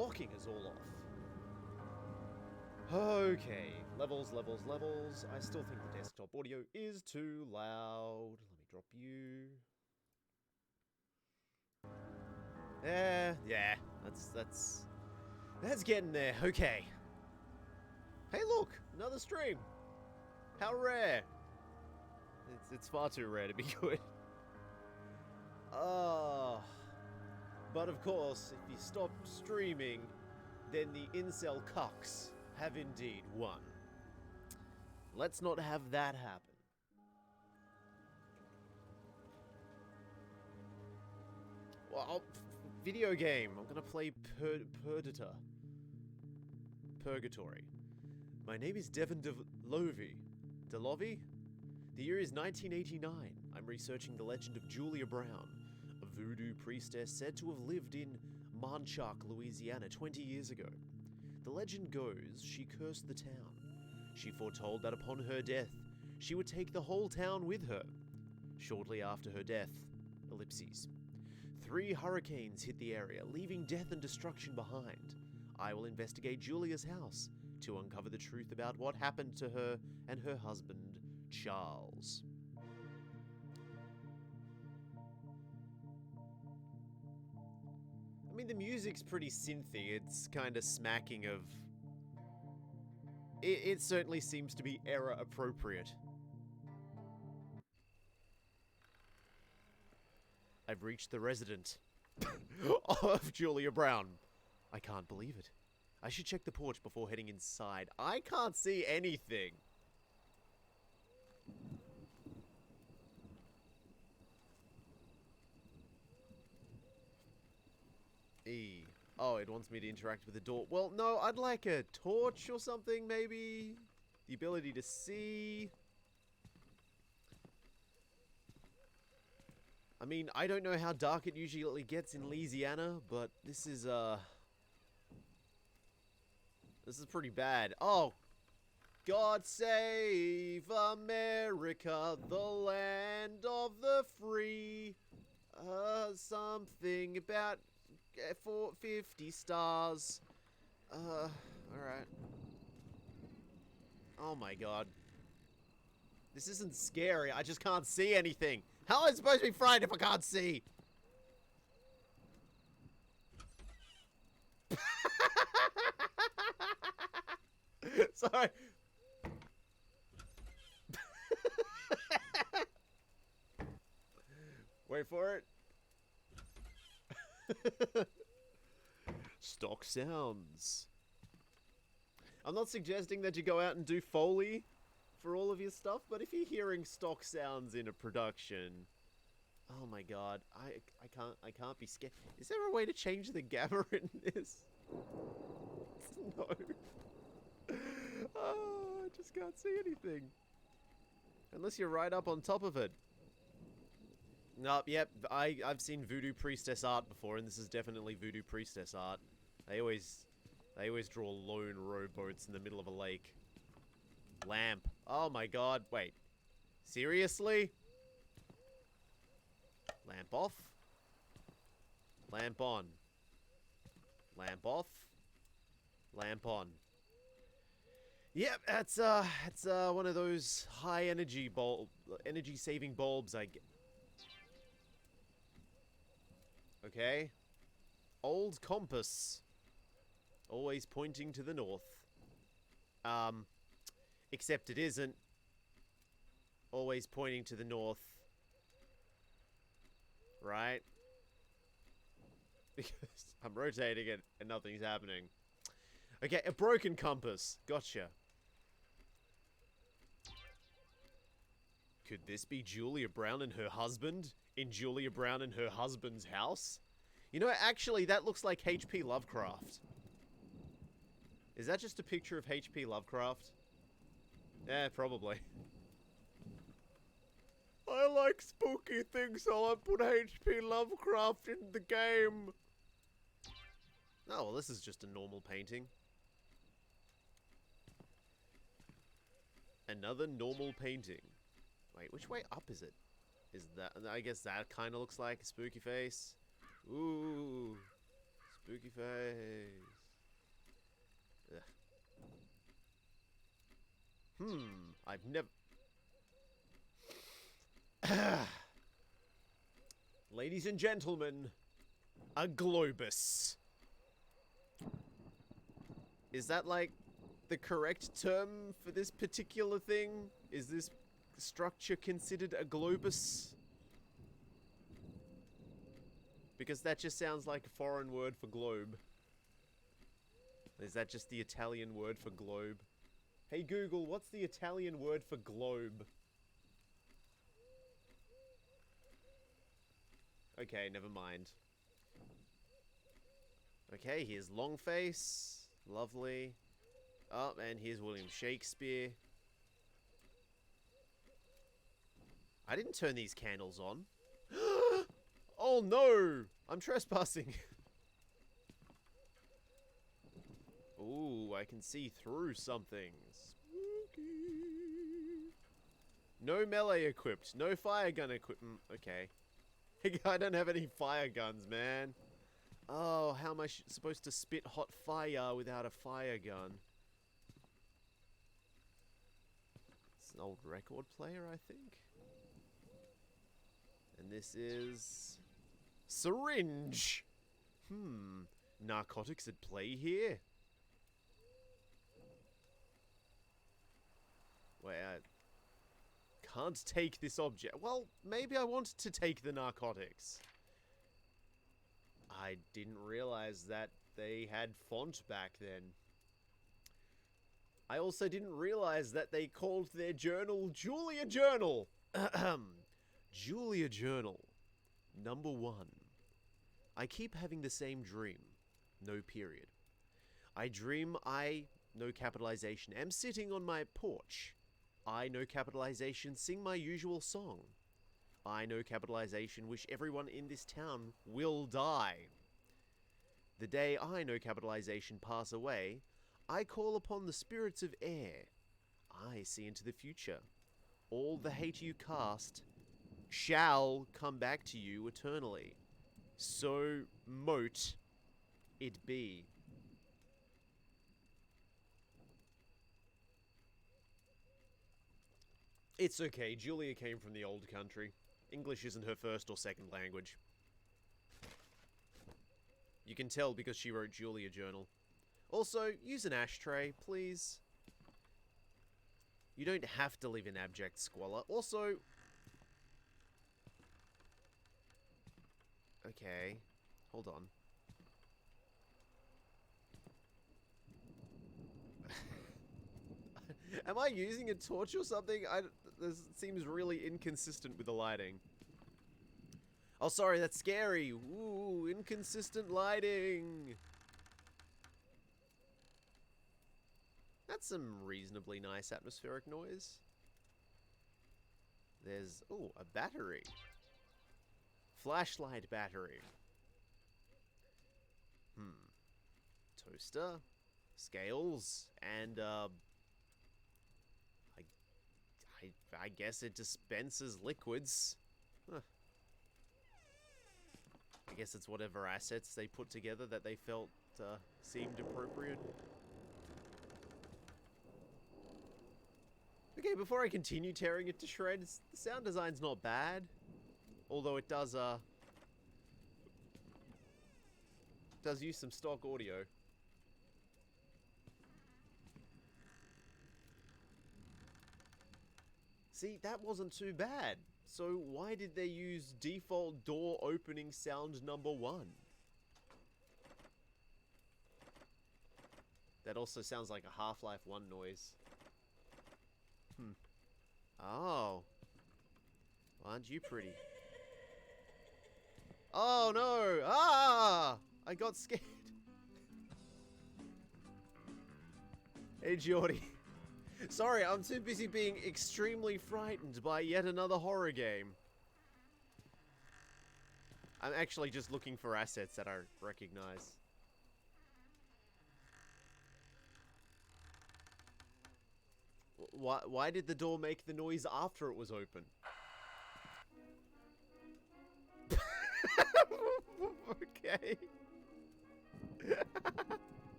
locking is all off. Okay, levels. I still think the desktop audio is too loud. Let me drop you. Yeah, that's getting there. Okay. Hey, look, another stream. How rare. It's far too rare to be good. But of course, if you stop streaming, then the incel cucks have indeed won. Let's not have that happen. Well, video game. I'm gonna play Purgatory. My name is Devin Delovy. Delovy? The year is 1989. I'm researching the legend of Julia Brown, a voodoo priestess said to have lived in Manchac, Louisiana 20 years ago. The legend goes she cursed the town. She foretold that upon her death, she would take the whole town with her. Shortly after her death, ellipses. 3 hurricanes hit the area, leaving death and destruction behind. I will investigate Julia's house to uncover the truth about what happened to her and her husband, Charles. I mean, the music's pretty synthy. It's kind of smacking of... It certainly seems to be era appropriate. I've reached the residence of Julia Brown. I can't believe it. I should check the porch before heading inside. I can't see anything. E. Oh, it wants me to interact with the door. Well, no, I'd like a torch or something, maybe. The ability to see. I mean, I don't know how dark it usually gets in Louisiana, but this is pretty bad. Oh! God save America, the land of the free. Something about 50 stars. Alright. Oh my god. This isn't scary, I just can't see anything. How am I supposed to be frightened if I can't see? Sorry. Wait for it. Stock sounds. I'm not suggesting that you go out and do Foley for all of your stuff, but if you're hearing stock sounds in a production, oh my god, I can't be scared. Is there a way to change the gamma in this? No. Oh, I just can't see anything. Unless you're right up on top of it. Nope, yep, I've seen Voodoo Priestess art before, and this is definitely Voodoo Priestess art. They always draw lone rowboats in the middle of a lake. Lamp. Oh my god, wait. Seriously? Lamp off. Lamp on. Lamp off. Lamp on. Yep, that's one of those high energy saving bulbs I get. Okay. Old compass. Always pointing to the north. Except it isn't always pointing to the north. Right? Because I'm rotating it and nothing's happening. Okay, a broken compass. Gotcha. Could this be Julia Brown and her husband? In Julia Brown and her husband's house? You know, actually, that looks like H.P. Lovecraft. Is that just a picture of H.P. Lovecraft? Yeah, probably. I like spooky things, so I put H.P. Lovecraft in the game. Oh, well, this is just a normal painting. Another normal painting. Wait, which way up is it? Is that... I guess that kind of looks like a spooky face. Ooh. Spooky face. Ugh. I've never... Ladies and gentlemen, a globus. Is that, like, the correct term for this particular thing? Is this structure considered a globus? Because that just sounds like a foreign word for globe. Is that just the Italian word for globe? Hey Google, what's the Italian word for globe? Okay, never mind. Okay, here's Longface. Lovely. Oh, and here's William Shakespeare. I didn't turn these candles on. Oh no! I'm trespassing. Ooh, I can see through something. Spooky. No melee equipped. No fire gun equipment. Okay. I don't have any fire guns, man. Oh, how am I supposed to spit hot fire without a fire gun? It's an old record player, I think. And this is... syringe! Narcotics at play here? Wait, I can't take this object. Well, maybe I want to take the narcotics. I didn't realize that they had font back then. I also didn't realize that they called their journal Julia Journal. Julia Journal. Number 1. I keep having the same dream. No period. I dream I, no capitalization, am sitting on my porch. I, no capitalization, sing my usual song. I, no capitalization, wish everyone in this town will die. The day I, no capitalization, pass away, I call upon the spirits of air. I see into the future. All the hate you cast shall come back to you eternally. So mote it be. It's okay, Julia came from the old country. English isn't her first or second language. You can tell because she wrote Julia Journal. Also, use an ashtray, please. You don't have to live in abject squalor. Also... okay. Hold on. Am I using a torch or something? This seems really inconsistent with the lighting. Oh, sorry, that's scary. Ooh, inconsistent lighting. That's some reasonably nice atmospheric noise. There's, ooh, a battery. Flashlight battery. Toaster. Scales. And, I guess it dispenses liquids. Huh. I guess it's whatever assets they put together that they felt seemed appropriate. Okay, before I continue tearing it to shreds, the sound design's not bad. Although it does use some stock audio. See, that wasn't too bad. So why did they use default door opening sound number 1? That also sounds like a Half-Life 1 noise. Oh. Well, aren't you pretty? Oh no! Ah! I got scared. Hey, Geordie. Sorry, I'm too busy being extremely frightened by yet another horror game. I'm actually just looking for assets that I recognize. Why did the door make the noise after it was open? Okay.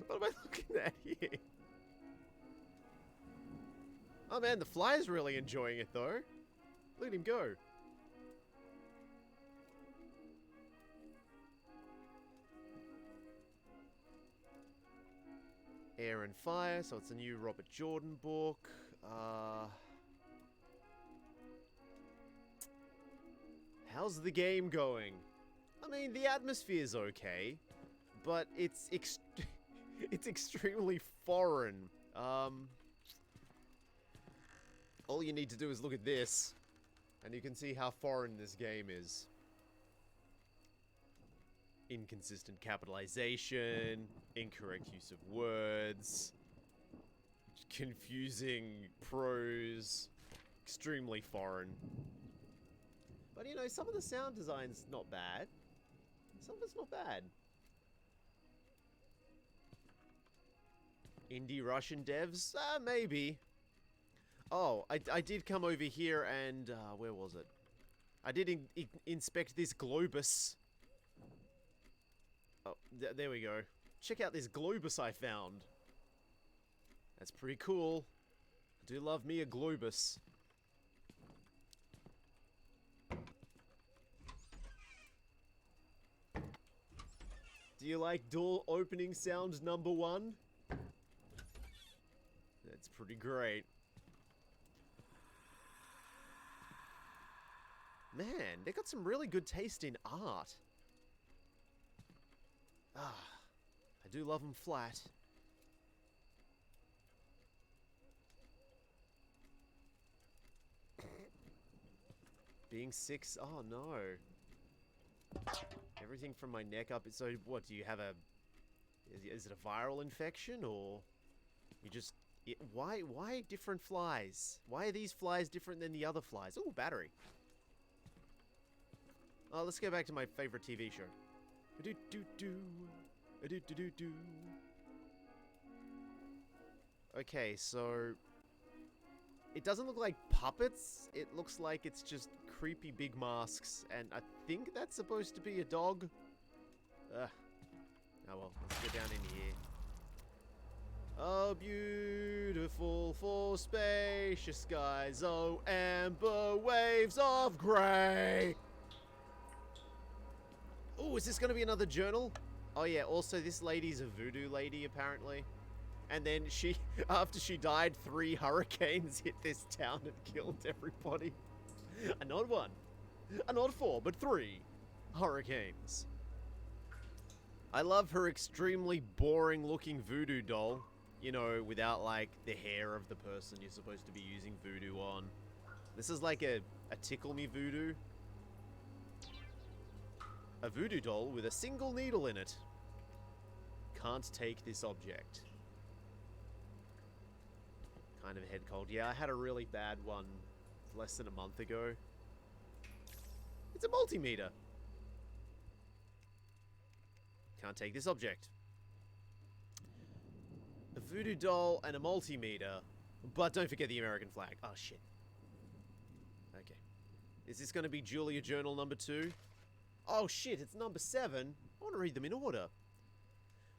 What am I looking at here? Oh man, the fly is really enjoying it though. Look at him go. Air and Fire, so it's a new Robert Jordan book. How's the game going? I mean, the atmosphere's okay, but it's it's extremely foreign. All you need to do is look at this, and you can see how foreign this game is. Inconsistent capitalization, incorrect use of words, confusing prose, extremely foreign. But you know, some of the sound design's not bad. Some of it's not bad. Indie Russian devs? Maybe. Oh, I did come over here and, where was it? I did inspect this Globus. Oh, there we go. Check out this Globus I found. That's pretty cool. I do love me a Globus. Do you like door opening sound number 1? That's pretty great. Man, they got some really good taste in art. I do love them flat. Being 6, oh no. Everything from my neck up, so what, do you have a... Is it a viral infection, or... You just... Why different flies? Why are these flies different than the other flies? Ooh, battery. Oh, let's go back to my favorite TV show. Okay, so... It doesn't look like puppets. It looks like it's just creepy big masks. And I think that's supposed to be a dog. Oh well, let's go down in here. Oh, beautiful for spacious skies. Oh, amber waves of grey. Oh, is this going to be another journal? Oh yeah, also this lady's a voodoo lady, apparently. And then she, after she died, 3 hurricanes hit this town and killed everybody. Not 1, not 4, but 3 hurricanes. I love her extremely boring looking voodoo doll. You know, without like the hair of the person you're supposed to be using voodoo on. This is like a tickle me voodoo. A voodoo doll with a single needle in it. Can't take this object. Kind of head cold. Yeah, I had a really bad one less than a month ago. It's a multimeter. Can't take this object. A voodoo doll and a multimeter. But don't forget the American flag. Oh, shit. Okay. Is this going to be Julia Journal number 2? Oh, shit, it's number 7. I want to read them in order.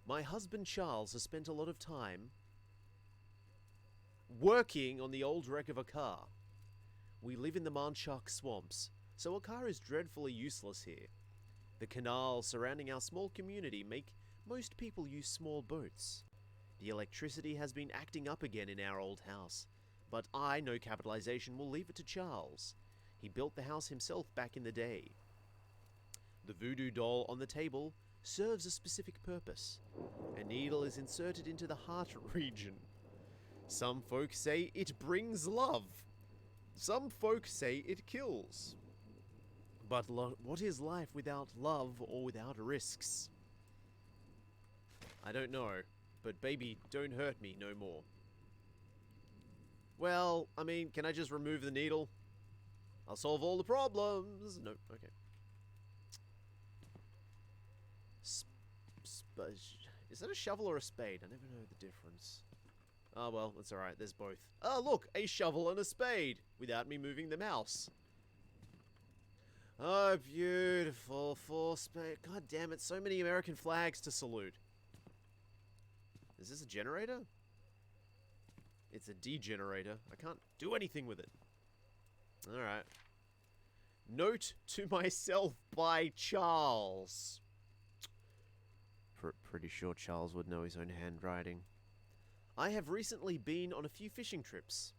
My husband Charles has spent a lot of time working on the old wreck of a car. We live in the Manshark swamps, so a car is dreadfully useless here. The canals surrounding our small community make most people use small boats. The electricity has been acting up again in our old house, but I know capitalization will leave it to Charles. He built the house himself back in the day. The voodoo doll on the table serves a specific purpose. A needle is inserted into the heart region. Some folk say it brings love. Some folk say it kills. But what is life without love or without risks? I don't know, but baby, don't hurt me no more. Well, I mean, can I just remove the needle? I'll solve all the problems. No, okay. Is that a shovel or a spade? I never know the difference. Oh, well, that's alright. There's both. Oh, look! A shovel and a spade! Without me moving the mouse. a beautiful four-space... God damn it, so many American flags to salute. Is this a generator? It's a degenerator. I can't do anything with it. Alright. Note to myself by Charles. Pretty sure Charles would know his own handwriting. I have recently been on a few fishing trips.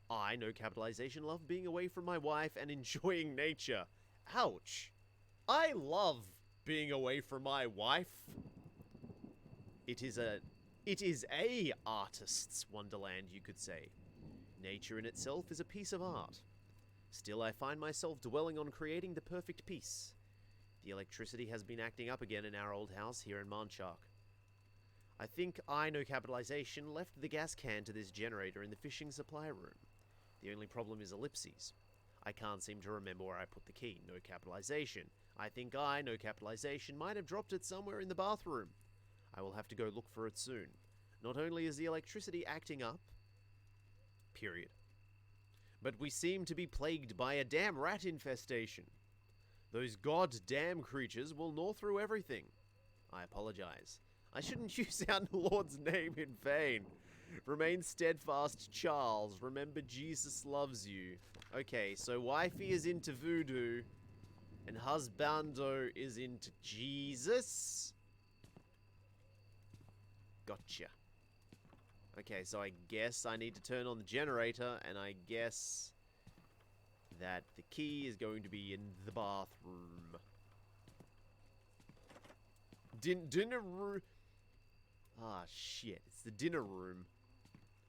I, no capitalization, love being away from my wife and enjoying nature. Ouch. I love being away from my wife. It is a artist's wonderland, you could say. Nature in itself is a piece of art. Still, I find myself dwelling on creating the perfect piece. The electricity has been acting up again in our old house here in Mondshark. I think I, no capitalization, left the gas can to this generator in the fishing supply room. The only problem is ellipses. I can't seem to remember where I put the key, no capitalization. I think I, no capitalization, might have dropped it somewhere in the bathroom. I will have to go look for it soon. Not only is the electricity acting up, period, but we seem to be plagued by a damn rat infestation. Those goddamn creatures will gnaw through everything. I apologize. I shouldn't use our Lord's name in vain. Remain steadfast, Charles. Remember, Jesus loves you. Okay, so wifey is into voodoo, and husbando is into Jesus. Gotcha. Okay, so I guess I need to turn on the generator, and I guess that the key is going to be in the bathroom. Dinner room. Ah, shit. It's the dinner room.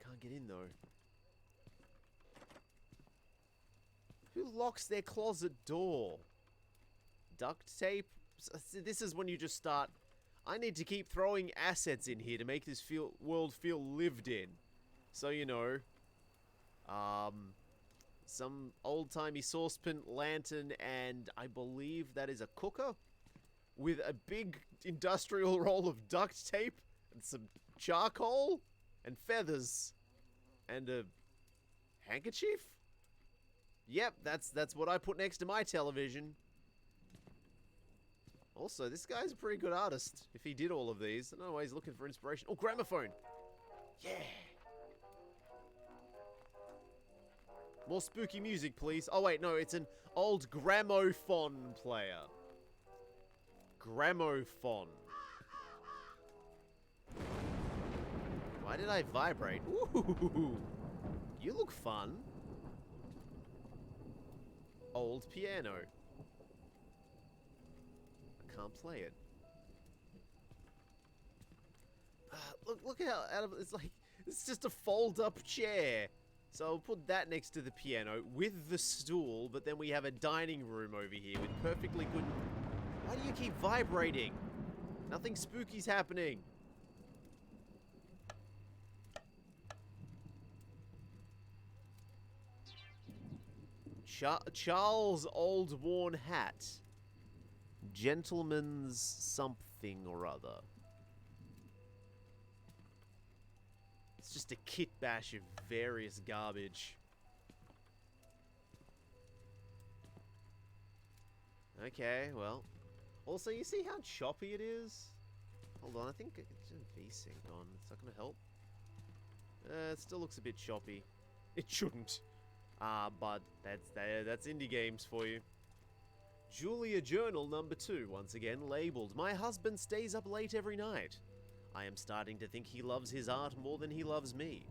Can't get in, though. Who locks their closet door? Duct tape? This is when you just start... I need to keep throwing assets in here to make this world feel lived in. So, you know... some old-timey saucepan, lantern, and I believe that is a cooker? With a big industrial roll of duct tape, and some charcoal, and feathers, and a handkerchief? Yep, that's what I put next to my television. Also, this guy's a pretty good artist, if he did all of these. I don't know why he's looking for inspiration. Oh, gramophone! Yeah! More spooky music, please. Oh, wait, no, it's an old gramophone player. Gramophone. Why did I vibrate? Ooh, you look fun. Old piano. I can't play it. Look how out of it's like. It's just a fold-up chair. So I'll put that next to the piano with the stool, but then we have a dining room over here with perfectly good... Why do you keep vibrating? Nothing spooky's happening. Charles' old worn hat. Gentleman's something or other. It's just a kit bash of various garbage. Okay, well. Also, you see how choppy it is? Hold on, I think it's a VSync on. Is that gonna help? It still looks a bit choppy. It shouldn't. But that's indie games for you. Julia Journal number 2, once again labeled. My husband stays up late every night. I am starting to think he loves his art more than he loves me.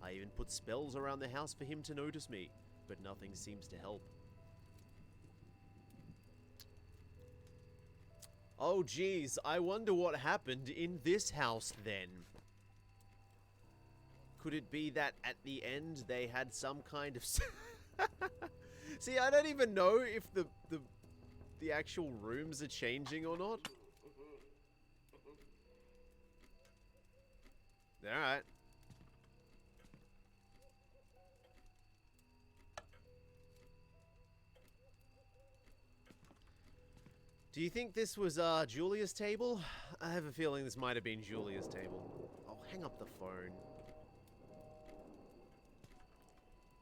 I even put spells around the house for him to notice me, but nothing seems to help. Oh geez, I wonder what happened in this house then. Could it be that at the end they had some kind of... See, I don't even know if the actual rooms are changing or not. Alright. Do you think this was Julia's table? I have a feeling this might have been Julia's table. I'll hang up the phone.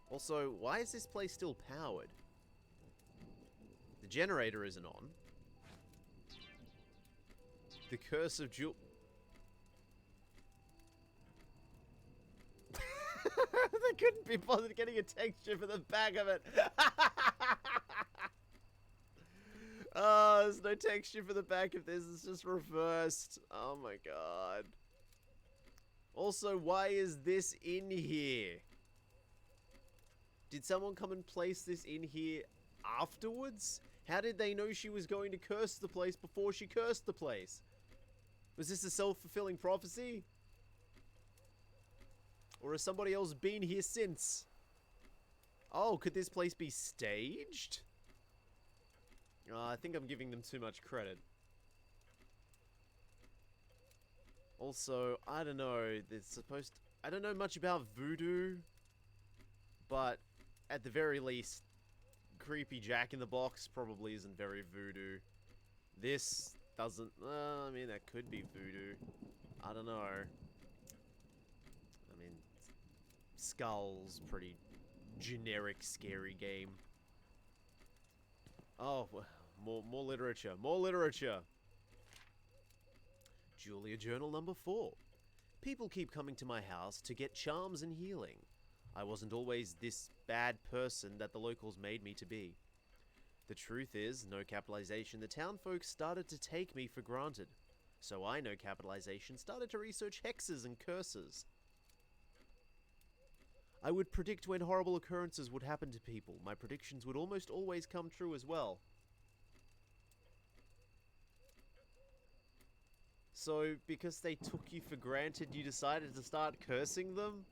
Also, why is this place still powered? The generator isn't on. The curse of Jewel... They couldn't be bothered getting a texture for the back of it. Oh, there's no texture for the back of this. It's just reversed. Oh my god. Also, why is this in here? Did someone come and place this in here afterwards? How did they know she was going to curse the place before she cursed the place? Was this a self-fulfilling prophecy? Or has somebody else been here since? Oh, could this place be staged? I think I'm giving them too much credit. Also, I don't know, I don't know much about voodoo, but at the very least, creepy Jack-in-the-Box probably isn't very voodoo. This doesn't, I mean, that could be voodoo. I don't know. I mean, Skull's pretty generic, scary game. Oh, more literature. More literature. Julia Journal number 4. People keep coming to my house to get charms and healing. I wasn't always this bad person that the locals made me to be. The truth is, no capitalization, the town folks started to take me for granted. So I, no capitalization, started to research hexes and curses. I would predict when horrible occurrences would happen to people. My predictions would almost always come true as well. So, because they took you for granted, you decided to start cursing them?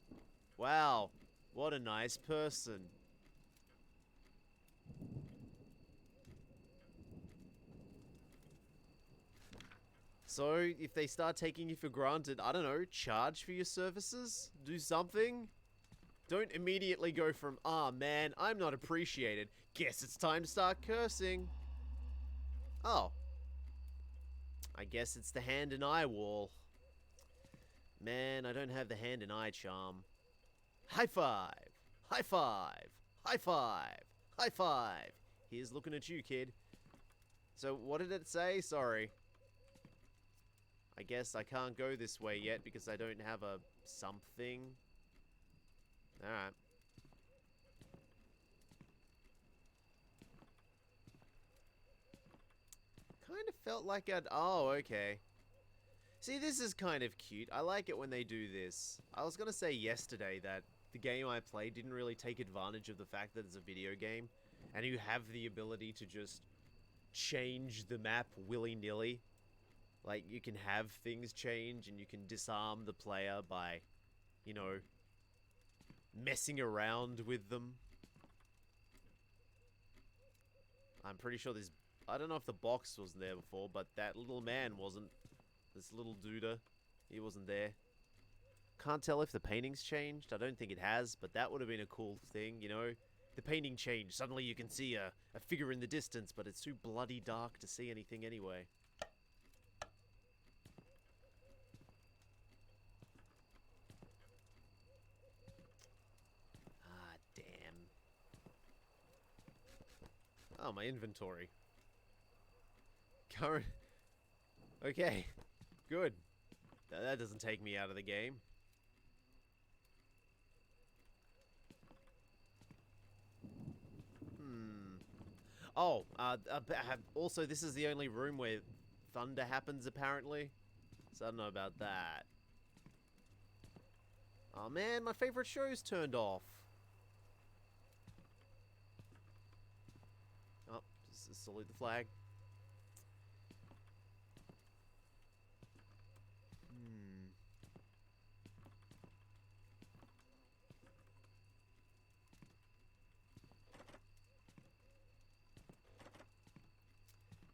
Wow, what a nice person. So, if they start taking you for granted, I don't know, charge for your services? Do something? Don't immediately go from, ah man, I'm not appreciated. Guess it's time to start cursing. Oh. I guess it's the hand and eye wall. Man, I don't have the hand and eye charm. High five! High five! High five! High five! Here's looking at you, kid. So, what did it say? Sorry. I guess I can't go this way yet because I don't have a something. Alright. Kind of felt like I'd... Oh, okay. See, this is kind of cute. I like it when they do this. I was gonna say yesterday that the game I played didn't really take advantage of the fact that it's a video game, and you have the ability to just change the map willy-nilly. Like, you can have things change, and you can disarm the player by, you know, messing around with them. I'm pretty sure there's... I don't know if the box wasn't there before, but that little man wasn't. This little duder, he wasn't there. Can't tell if the painting's changed. I don't think it has, but that would have been a cool thing, you know? The painting changed. Suddenly you can see a figure in the distance, but it's too bloody dark to see anything anyway. Ah, damn. Oh, my inventory. Current... Okay. Good. That doesn't take me out of the game. Oh, also this is the only room where thunder happens apparently. So I don't know about that. Oh man, my favorite show's turned off. Oh, just salute the flag.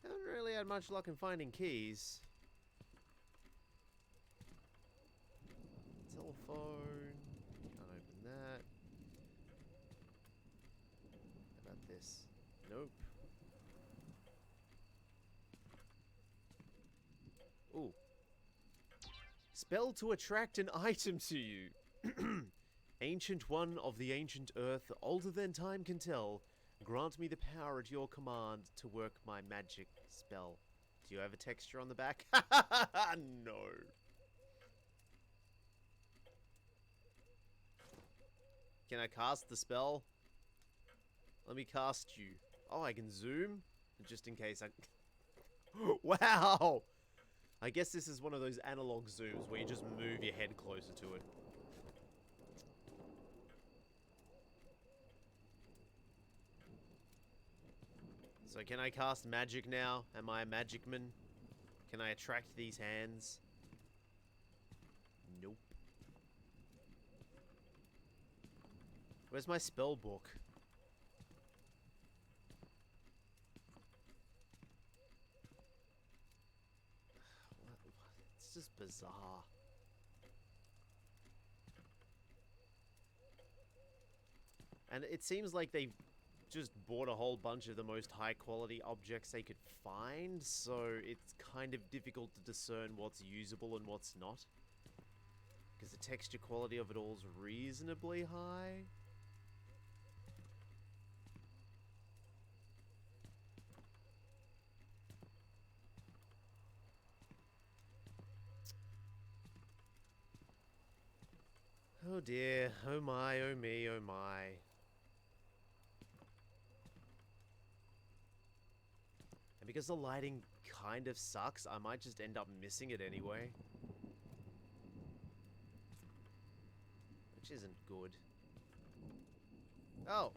Haven't really had much luck in finding keys. Telephone. Can't open that. How about this? Nope. Ooh. Spell to attract an item to you. Ancient one of the ancient earth, older than time can tell, Grant me the power at your command to work my magic spell. Do you have a texture on the back? No. Can I cast the spell? Let me cast you. Oh, I can zoom? Just in case I... Wow! I guess this is one of those analog zooms where you just move your head closer to it. So can I cast magic now? Am I a magic man? Can I attract these hands? Nope. Where's my spell book? It's just bizarre. And it seems like they just bought a whole bunch of the most high quality objects they could find, so it's kind of difficult to discern what's usable and what's not. Because the texture quality of it all is reasonably high. Oh dear, oh my, oh me, oh my. And because the lighting kind of sucks, I might just end up missing it anyway. Which isn't good. Oh.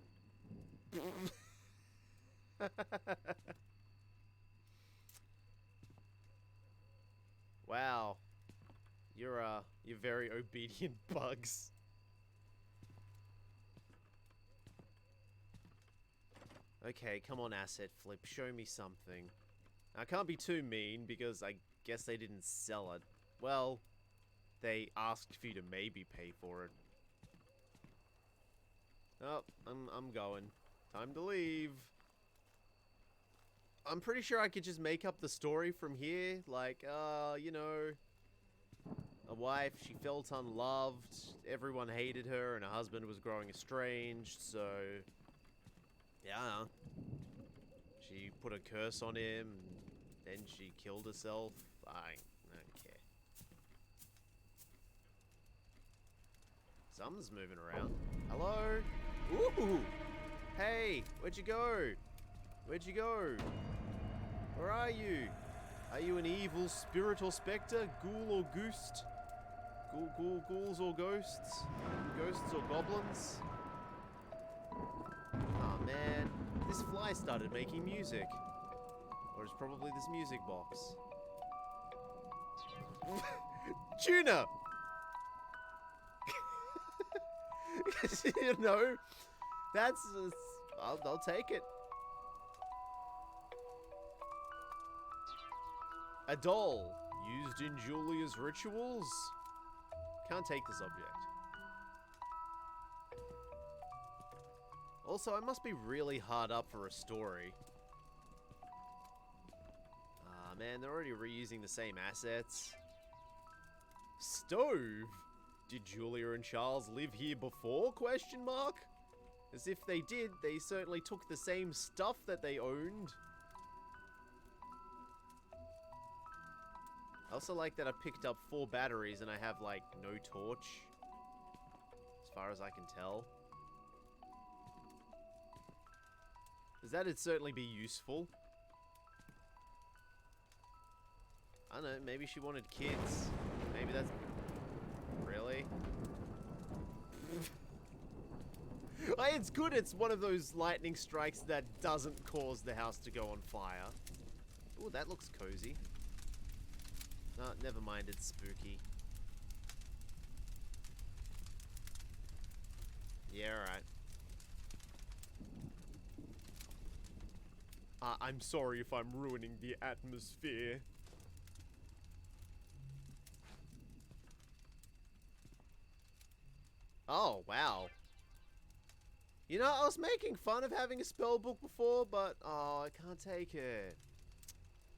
Wow. You're very obedient bugs. Okay, come on, asset flip. Show me something. I can't be too mean because I guess they didn't sell it. Well, they asked for you to maybe pay for it. Oh, I'm going. Time to leave. I'm pretty sure I could just make up the story from here. Like, you know, a wife, she felt unloved, everyone hated her, and her husband was growing estranged, so... yeah. She put a curse on him, then she killed herself. I don't care. Something's moving around. Hello? Ooh! Hey, where'd you go? Where'd you go? Where are you? Are you an evil spirit or spectre? Ghoul or ghost? Ghouls or ghosts? Ghosts or goblins? Oh man, this fly started making music. Or it's probably this music box. Tuna! You know, that's... I'll take it. A doll used in Julia's rituals? Can't take this object. Also, I must be really hard up for a story. Ah, man, they're already reusing the same assets. Stove? Did Julia and Charles live here before? Question mark? As if they did, they certainly took the same stuff that they owned. I also like that I picked up 4 batteries and I have, like, no torch. As far as I can tell. Because that'd certainly be useful. I don't know, maybe she wanted kids. Maybe that's... Really? It's good it's one of those lightning strikes that doesn't cause the house to go on fire. Ooh, that looks cozy. No, never mind, it's spooky. Yeah, alright. I'm sorry if I'm ruining the atmosphere. Oh, wow. You know, I was making fun of having a spell book before, but, oh, I can't take it.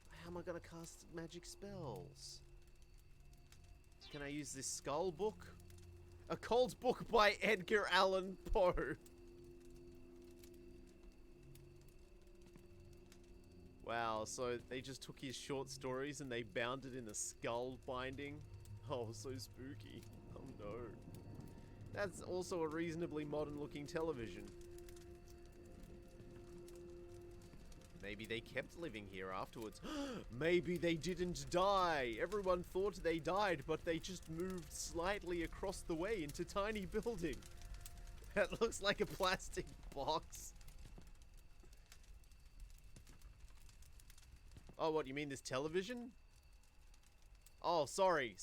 How am I gonna cast magic spells? Can I use this skull book? A Cold Book by Edgar Allan Poe. Wow, so they just took his short stories and they bound it in a skull binding? Oh, so spooky. Oh no. That's also a reasonably modern looking television. Maybe they kept living here afterwards. Maybe they didn't die. Everyone thought they died, but they just moved slightly across the way into tiny building. That looks like a plastic box. Oh, what, you mean this television? Oh, sorry.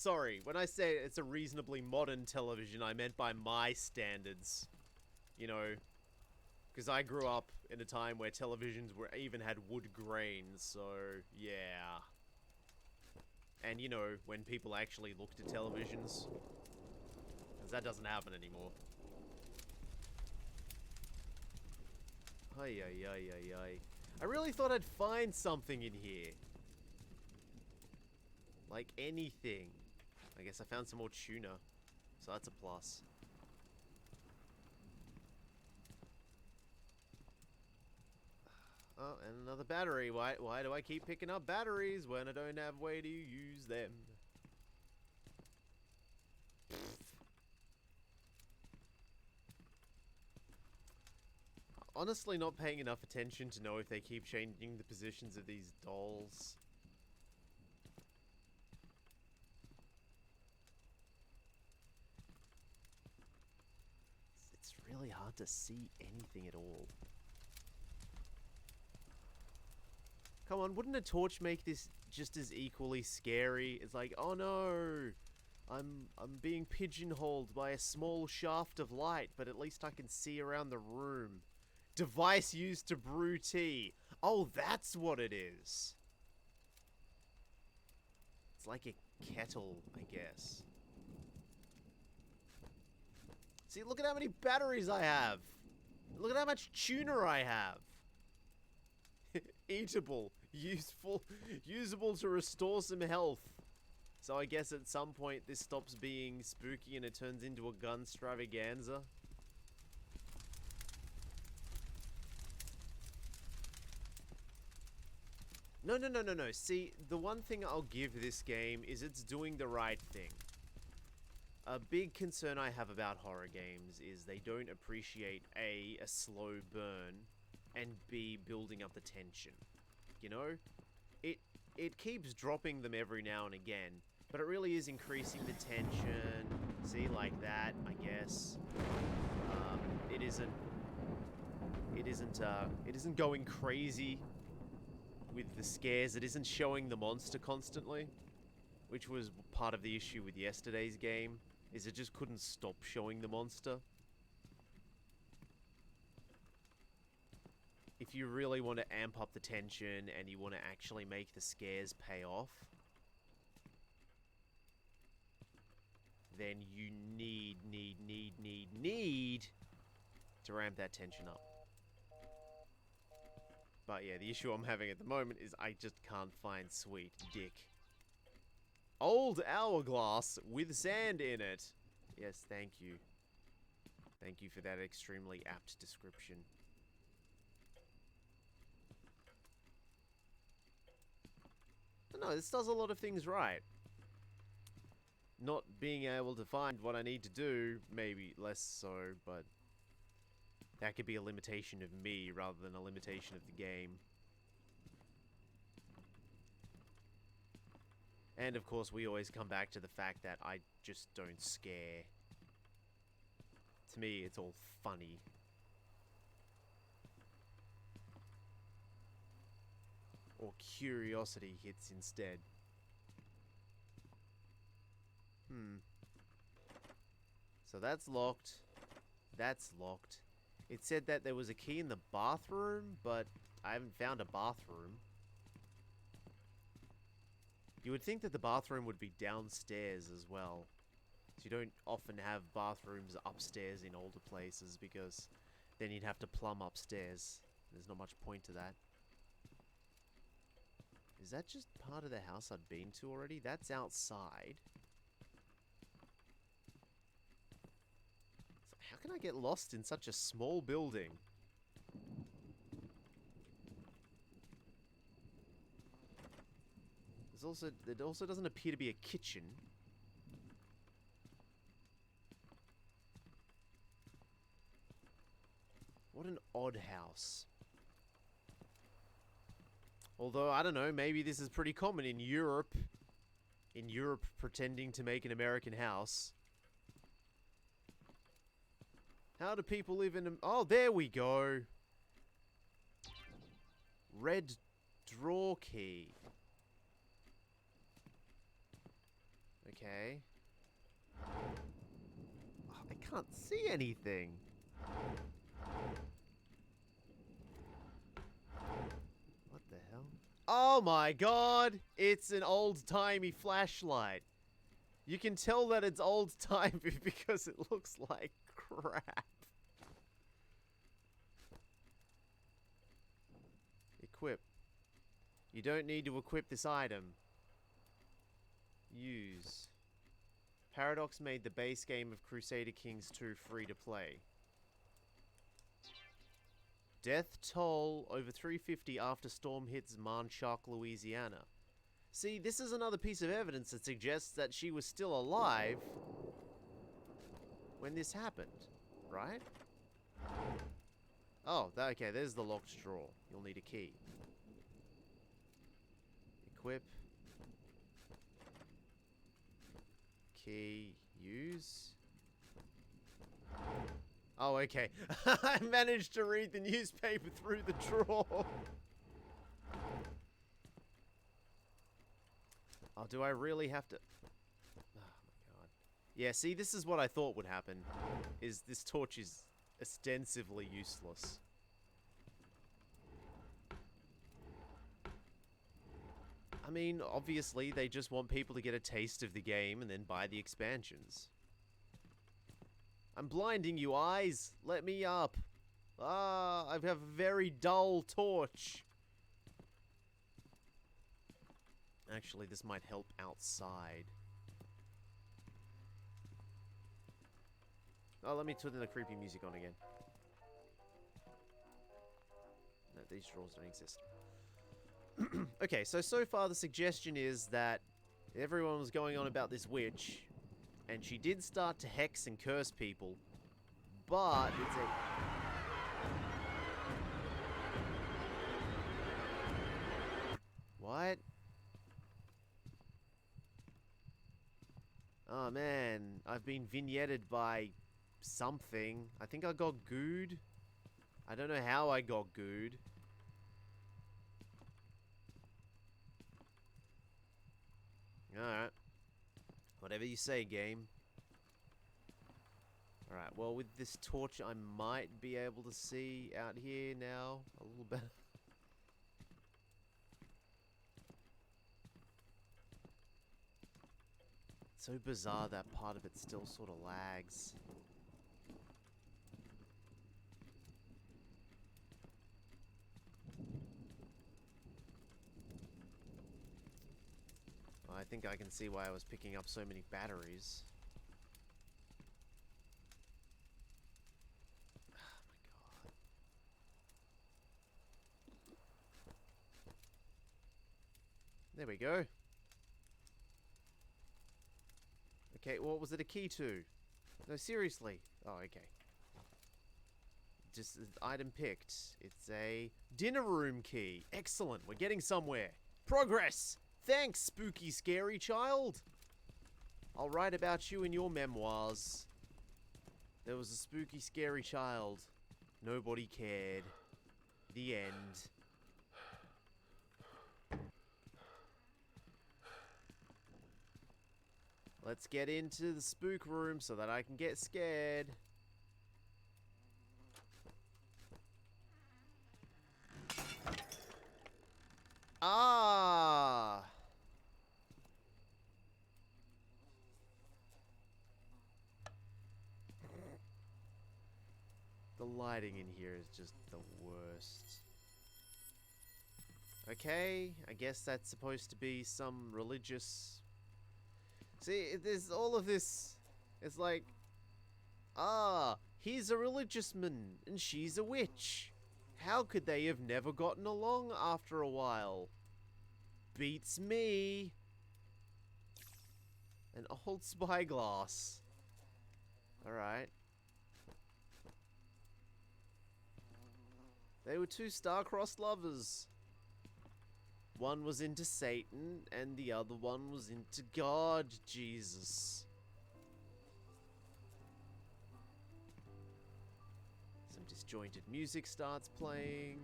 When I say it's a reasonably modern television, I meant by my standards. You know, because I grew up in a time where televisions even had wood grains, so yeah. And you know, when people actually looked at televisions. Because that doesn't happen anymore. Ay, ay, ay, ay, ay. I really thought I'd find something in here. Like anything. I guess I found some more tuna. So that's a plus. Oh, and another battery. Why do I keep picking up batteries when I don't have a way to use them? Honestly, not paying enough attention to know if they keep changing the positions of these dolls. It's really hard to see anything at all. Come on, wouldn't a torch make this just as equally scary? It's like, oh no, I'm being pigeonholed by a small shaft of light, but at least I can see around the room. Device used to brew tea. Oh, that's what it is. It's like a kettle, I guess. See, look at how many batteries I have. Look at how much tuna I have. Eatable, useful, usable to restore some health. So I guess at some point this stops being spooky and it turns into a gun stravaganza. No. See, the one thing I'll give this game is it's doing the right thing. A big concern I have about horror games is they don't appreciate A, a slow burn, and B, building up the tension. You know? It keeps dropping them every now and again, but it really is increasing the tension. See, like that, I guess. It isn't going crazy with the scares. It isn't showing the monster constantly, which was part of the issue with yesterday's game, is it just couldn't stop showing the monster. If you really want to amp up the tension and you want to actually make the scares pay off, then you need to ramp that tension up. But yeah, the issue I'm having at the moment is I just can't find sweet dick. Old hourglass with sand in it. Yes, thank you. Thank you for that extremely apt description. No, this does a lot of things right. Not being able to find what I need to do, maybe less so, but that could be a limitation of me rather than a limitation of the game. And of course, we always come back to the fact that I just don't scare. To me, it's all funny. Or curiosity hits instead. So that's locked. That's locked. It said that there was a key in the bathroom, but I haven't found a bathroom. You would think that the bathroom would be downstairs as well. So you don't often have bathrooms upstairs in older places because then you'd have to plumb upstairs. There's not much point to that. Is that just part of the house I've been to already? That's outside. So how can I get lost in such a small building? It also doesn't appear to be a kitchen. What an odd house. Although, I don't know, maybe this is pretty common in Europe. In Europe, pretending to make an American house. How do people live in a... Oh, there we go. Red drawer key. Okay. Oh, I can't see anything. What the hell? Oh my god! It's an old-timey flashlight. You can tell that it's old-timey because it looks like crap. Equip. You don't need to equip this item. Use. Paradox made the base game of Crusader Kings 2 free to play. Death toll over 350 after storm hits Manchac, Louisiana. See, this is another piece of evidence that suggests that she was still alive when this happened, right? Oh, okay, there's the locked drawer. You'll need a key. Equip. Key. Use. Oh, okay. I managed to read the newspaper through the drawer. Oh, do I really have to... Oh, my God. Yeah, see, this is what I thought would happen. Is this torch is ostensibly useless. I mean, obviously, they just want people to get a taste of the game and then buy the expansions. I'm blinding you, eyes! Let me up! Ah, I have a very dull torch. Actually, this might help outside. Oh, let me turn the creepy music on again. No, these drawers don't exist. Okay, so far the suggestion is that everyone was going on about this witch, and she did start to hex and curse people, but it's a... What? Oh man, I've been vignetted by something. I think I got gooed. I don't know how I got gooed. Alright. Whatever you say, game. Alright, well, with this torch, I might be able to see out here now a little better. It's so bizarre that part of it still sort of lags. I think I can see why I was picking up so many batteries. Oh my god. There we go. Okay, what was it a key to? No, seriously. Oh, okay. Just item picked. It's a dinner room key. Excellent. We're getting somewhere. Progress! Thanks, spooky, scary child. I'll write about you in your memoirs. There was a spooky, scary child. Nobody cared. The end. Let's get into the spook room so that I can get scared. Ah! The lighting in here is just the worst. Okay, I guess that's supposed to be some religious... See, there's all of this... It's like... Ah, he's a religious man, and she's a witch. How could they have never gotten along after a while? beats me. An old spyglass. Alright. They were two star-crossed lovers. One was into Satan, and the other one was into God, Jesus. Some disjointed music starts playing.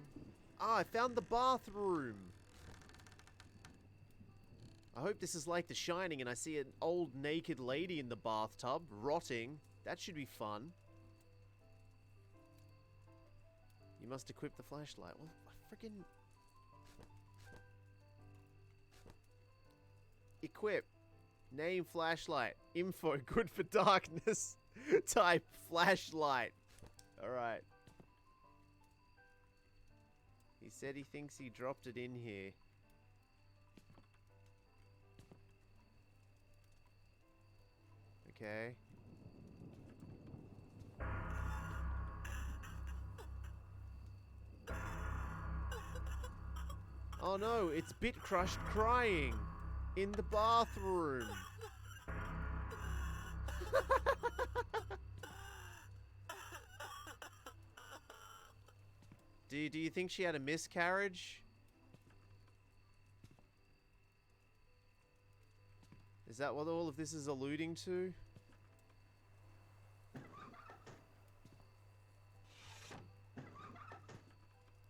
Ah, I found the bathroom! I hope this is like The Shining and I see an old naked lady in the bathtub, rotting. That should be fun. You must equip the flashlight. Well, I freaking... Equip. Name flashlight. Info good for darkness. Type flashlight. Alright. He said he thinks he dropped it in here. Okay. Oh no, it's Bit Crushed crying in the bathroom. Do you think she had a miscarriage? Is that what all of this is alluding to?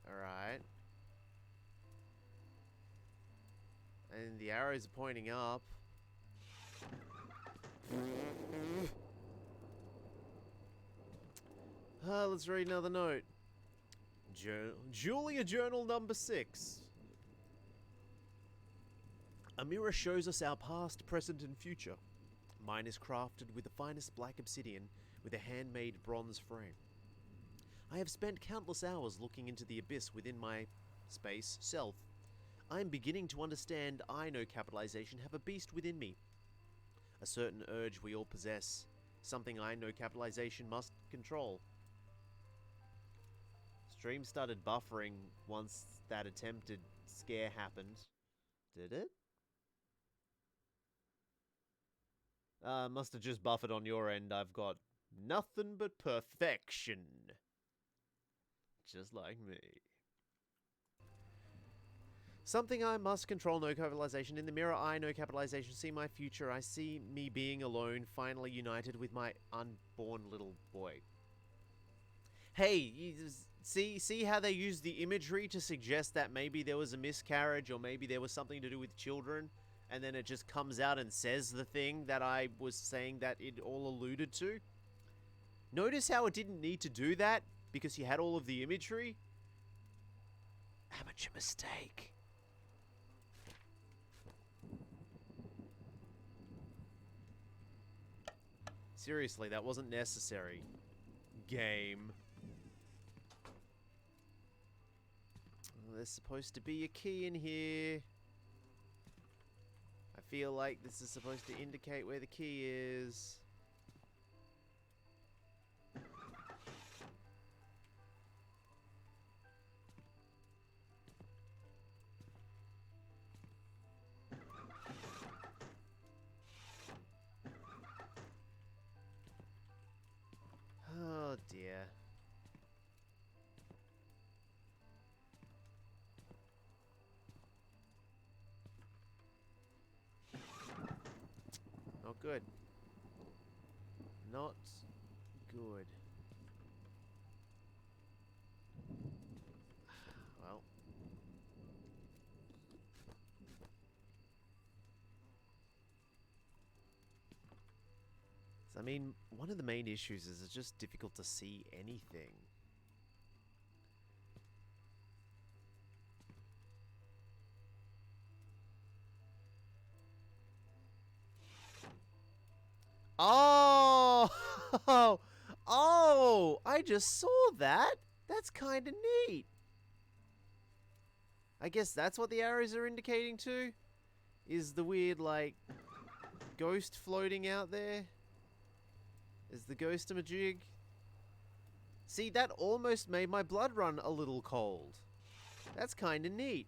Alright. And the arrows are pointing up. Let's read another note. Julia Journal number 6. A mirror shows us our past, present, and future. Mine is crafted with the finest black obsidian with a handmade bronze frame. I have spent countless hours looking into the abyss within my space self. I am beginning to understand I know capitalization have a beast within me. A certain urge we all possess. Something I know capitalization must control. Stream started buffering once that attempted scare happened. Did it? Must have just buffered on your end. I've got nothing but perfection. Just like me. Something I must control, no capitalization. In the mirror, I know capitalization. See my future. I see me being alone, finally united with my unborn little boy. Hey, you see how they use the imagery to suggest that maybe there was a miscarriage or maybe there was something to do with children, and then it just comes out and says the thing that I was saying that it all alluded to? Notice how it didn't need to do that because you had all of the imagery? Amateur mistake. Seriously, that wasn't necessary. Game. There's supposed to be a key in here. I feel like this is supposed to indicate where the key is. Oh dear. Not good. Not good. Well. So, I mean, one of the main issues is it's just difficult to see anything. Oh! Oh! I just saw that! That's kind of neat! I guess that's what the arrows are indicating to? Is the weird, like, ghost floating out there? Is the ghost a majig? See, that almost made my blood run a little cold. That's kind of neat.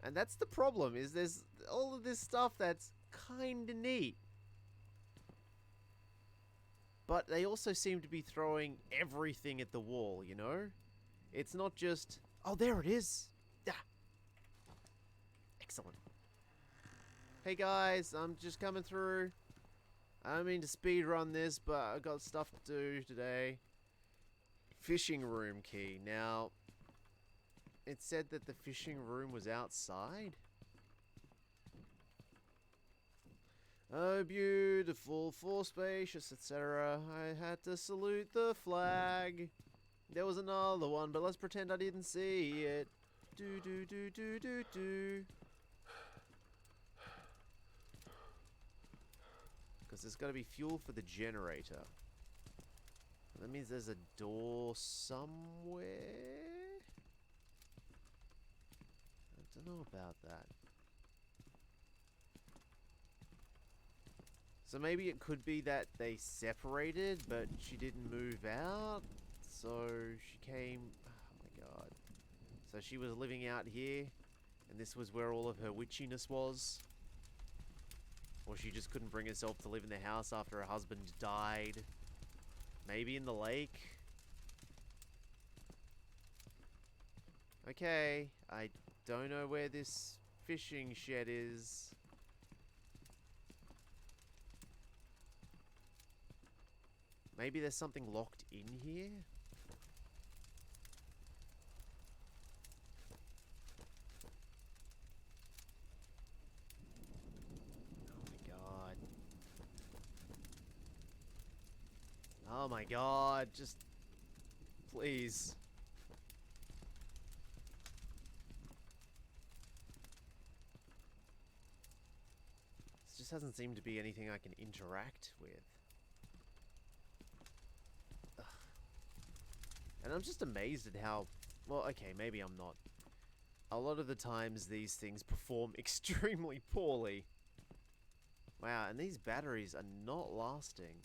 And that's the problem, is there's all of this stuff that's kinda neat. But they also seem to be throwing everything at the wall, you know? It's not just... Oh, there it is! Yeah. Excellent. Hey guys, I'm just coming through. I don't mean to speedrun this, but I got stuff to do today. Fishing room key. Now, it said that the fishing room was outside. Oh, beautiful, for spacious, etc. I had to salute the flag. There was another one, but let's pretend I didn't see it. Do do do do do do. Because there's got to be fuel for the generator. That means there's a door somewhere. I don't know about that. So maybe it could be that they separated, but she didn't move out. So she came... Oh my god. So she was living out here, and this was where all of her witchiness was. Or she just couldn't bring herself to live in the house after her husband died. Maybe in the lake. Okay, I don't know where this fishing shed is. Maybe there's something locked in here? Oh my god, just... Please. This just hasn't seemed to be anything I can interact with. Ugh. And I'm just amazed at how... Well, okay, maybe I'm not. A lot of the times these things perform extremely poorly. Wow, and these batteries are not lasting.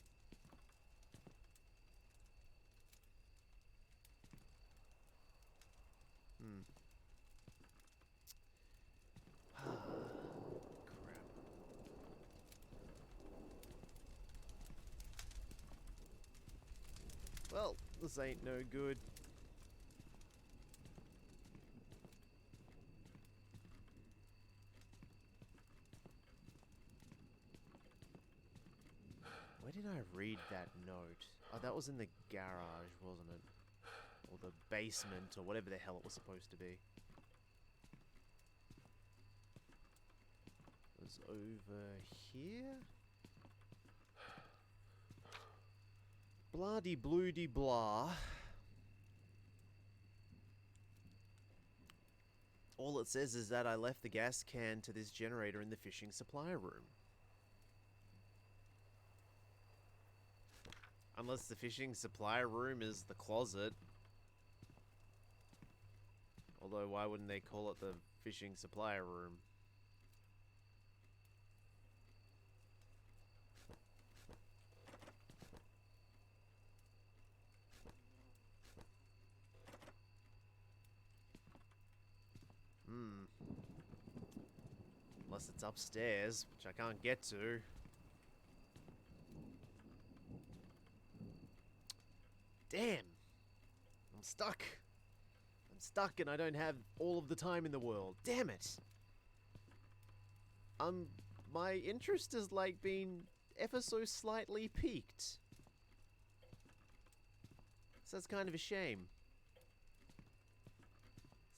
Crap. Well, this ain't no good. Where did I read that note? Oh, that was in the garage, wasn't it? Or the basement, or whatever the hell it was supposed to be. It was over here? Blah-de-blue-de-blah. All it says is that I left the gas can to this generator in the fishing supply room. Unless the fishing supply room is the closet. Although, why wouldn't they call it the fishing supply room? Unless it's upstairs, which I can't get to. Damn! I'm stuck. I'm stuck and I don't have all of the time in the world. Damn it! My interest has, like, been ever so slightly piqued. So that's kind of a shame.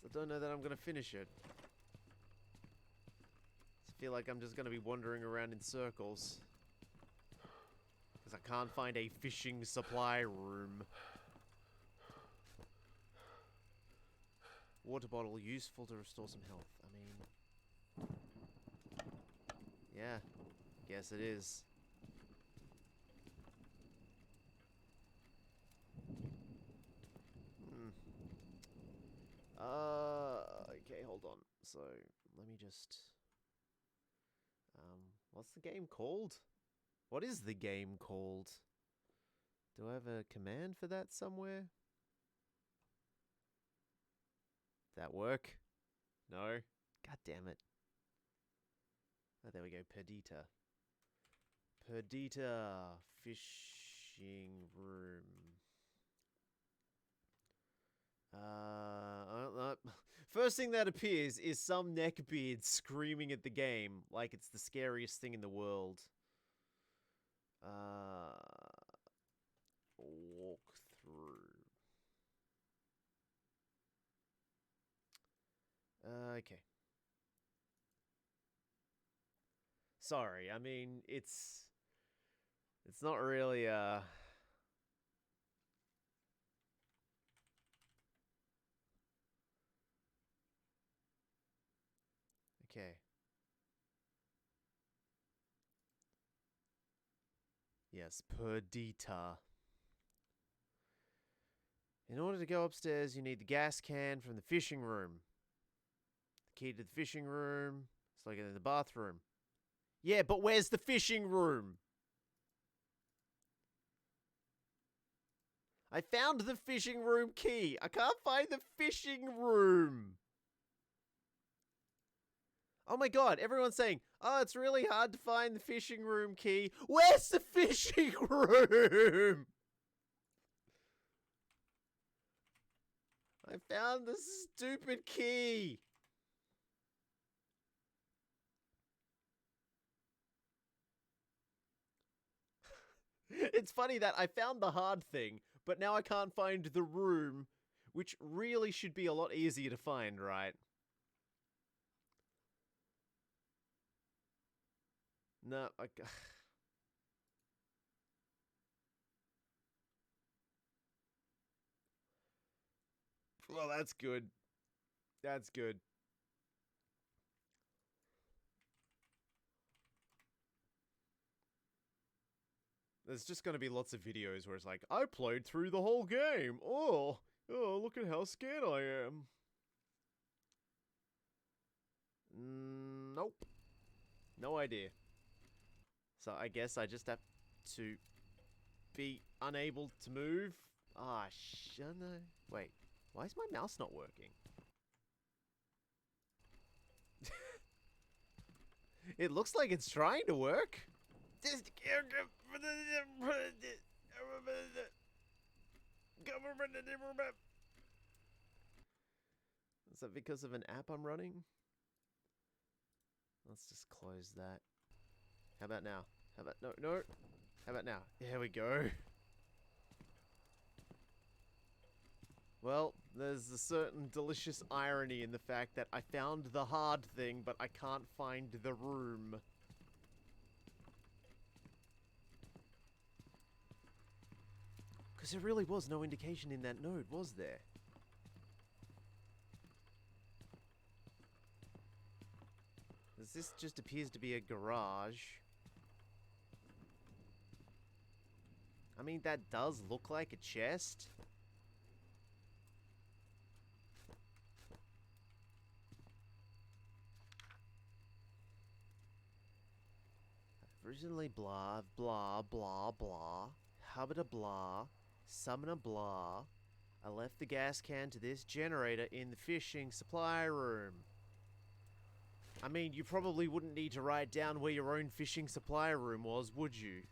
So I don't know that I'm gonna finish it. I feel like I'm just gonna be wandering around in circles. Because I can't find a fishing supply room. Water bottle, useful to restore some health. I mean... Yeah, guess it is. Okay, hold on. So, let me just... what's the game called? What is the game called? Do I have a command for that somewhere? That work? No? God damn it. Oh, there we go. Perdita. Perdita. Fishing room. First thing that appears is some neckbeard screaming at the game like it's the scariest thing in the world. Walk through. Okay. Sorry, I mean, it's not really, okay. Yes, Perdita. In order to go upstairs, you need the gas can from the fishing room. The key to the fishing room. It's like in the bathroom. Yeah, but where's the fishing room? I found the fishing room key. I can't find the fishing room. Oh my god, everyone's saying, oh, it's really hard to find the fishing room key. Where's the fishing room? I found the stupid key. It's funny that I found the hard thing, but now I can't find the room, which really should be a lot easier to find, right? No, well, that's good. That's good. There's just going to be lots of videos where it's like, I played through the whole game. Oh, look at how scared I am. Nope. No idea. So I guess I just have to be unable to move. Ah, no. Wait, why is my mouse not working? It looks like it's trying to work. Is that because of an app I'm running? Let's just close that. How about now? How about no? How about now? Here we go. Well, there's a certain delicious irony in the fact that I found the hard thing, but I can't find the room. Because there really was no indication in that node, was there? This just appears to be a garage. I mean, that does look like a chest. Originally blah, blah, blah, blah. Hubba blah. Summon blah. I left the gas can to this generator in the fishing supply room. I mean, you probably wouldn't need to write down where your own fishing supply room was, would you?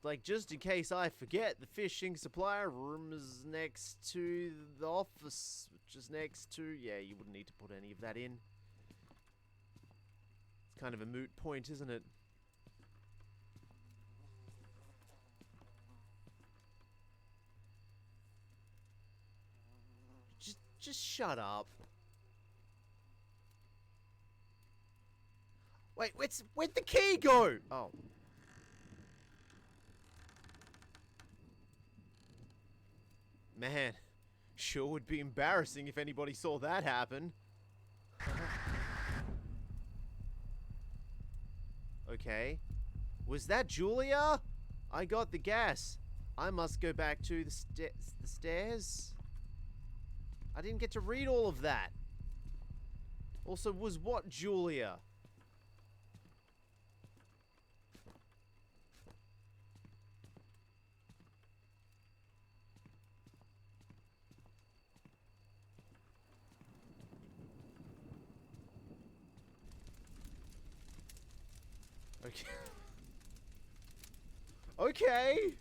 Like, just in case I forget, the fishing supply room is next to the office, which is next to... Yeah, you wouldn't need to put any of that in. It's kind of a moot point, isn't it? Just shut up. Wait, where'd the key go? Oh. Man, sure would be embarrassing if anybody saw that happen. Okay. Was that Julia? I got the gas. I must go back to the stairs. I didn't get to read all of that. Also, was what Julia? Okay. Okay!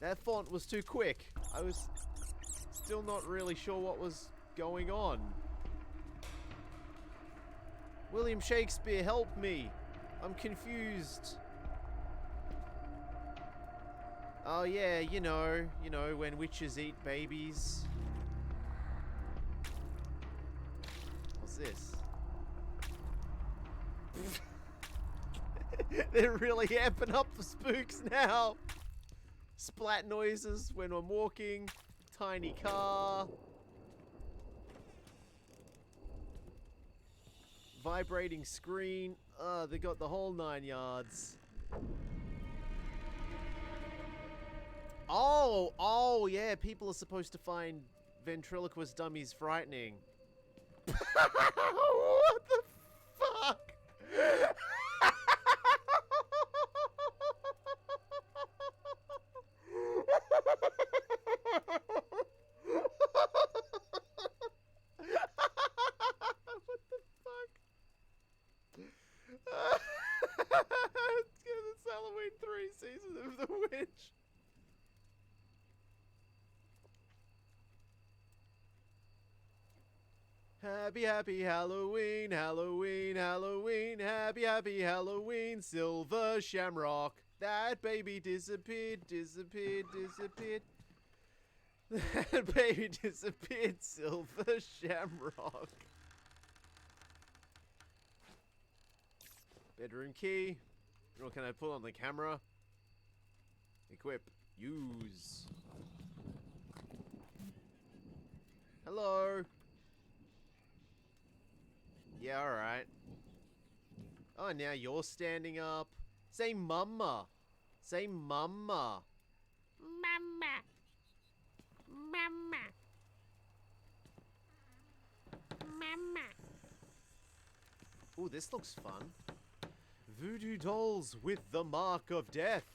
That font was too quick. I was still not really sure what was going on. William Shakespeare, help me! I'm confused. Oh yeah, you know, when witches eat babies. What's this? They're really amping up the spooks now. Splat noises when I'm walking. Tiny car. Vibrating screen. They got the whole 9 yards. Oh, yeah. People are supposed to find ventriloquist dummies frightening. What the fuck? It's Halloween 3 Season of the Witch. Happy, happy Halloween, Halloween, Halloween, happy, happy Halloween, Silver Shamrock. That baby disappeared, disappeared, disappeared. That baby disappeared, Silver Shamrock. Bedroom key. What can I put on the camera? Equip. Use. Hello. Yeah, alright. Oh, now you're standing up. Say mama. Say mama. Mama. Mama. Mama. Ooh, this looks fun. Voodoo dolls with the mark of death.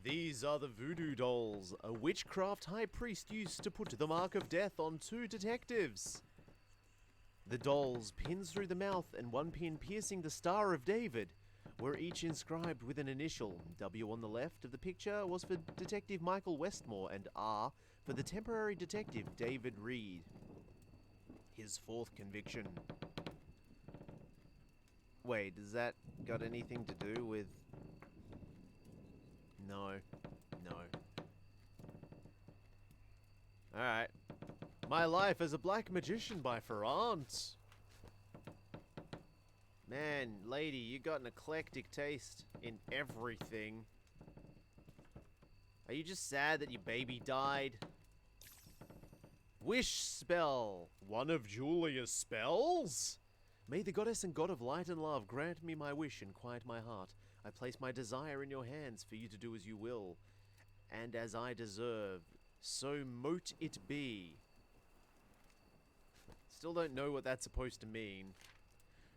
These are the voodoo dolls a witchcraft high priest used to put the mark of death on 2 detectives. The dolls, pins through the mouth and one pin piercing the Star of David, were each inscribed with an initial. W on the left of the picture was for Detective Michael Westmore and R for the temporary detective David Reed. His 4th conviction. Wait, does that got anything to do with... No. No. Alright. My Life as a Black Magician by Ferrant. Man, lady, you got an eclectic taste in everything. Are you just sad that your baby died? Wish spell. One of Julia's spells? May the goddess and god of light and love grant me my wish and quiet my heart. I place my desire in your hands for you to do as you will, and as I deserve. So mote it be. Still don't know what that's supposed to mean.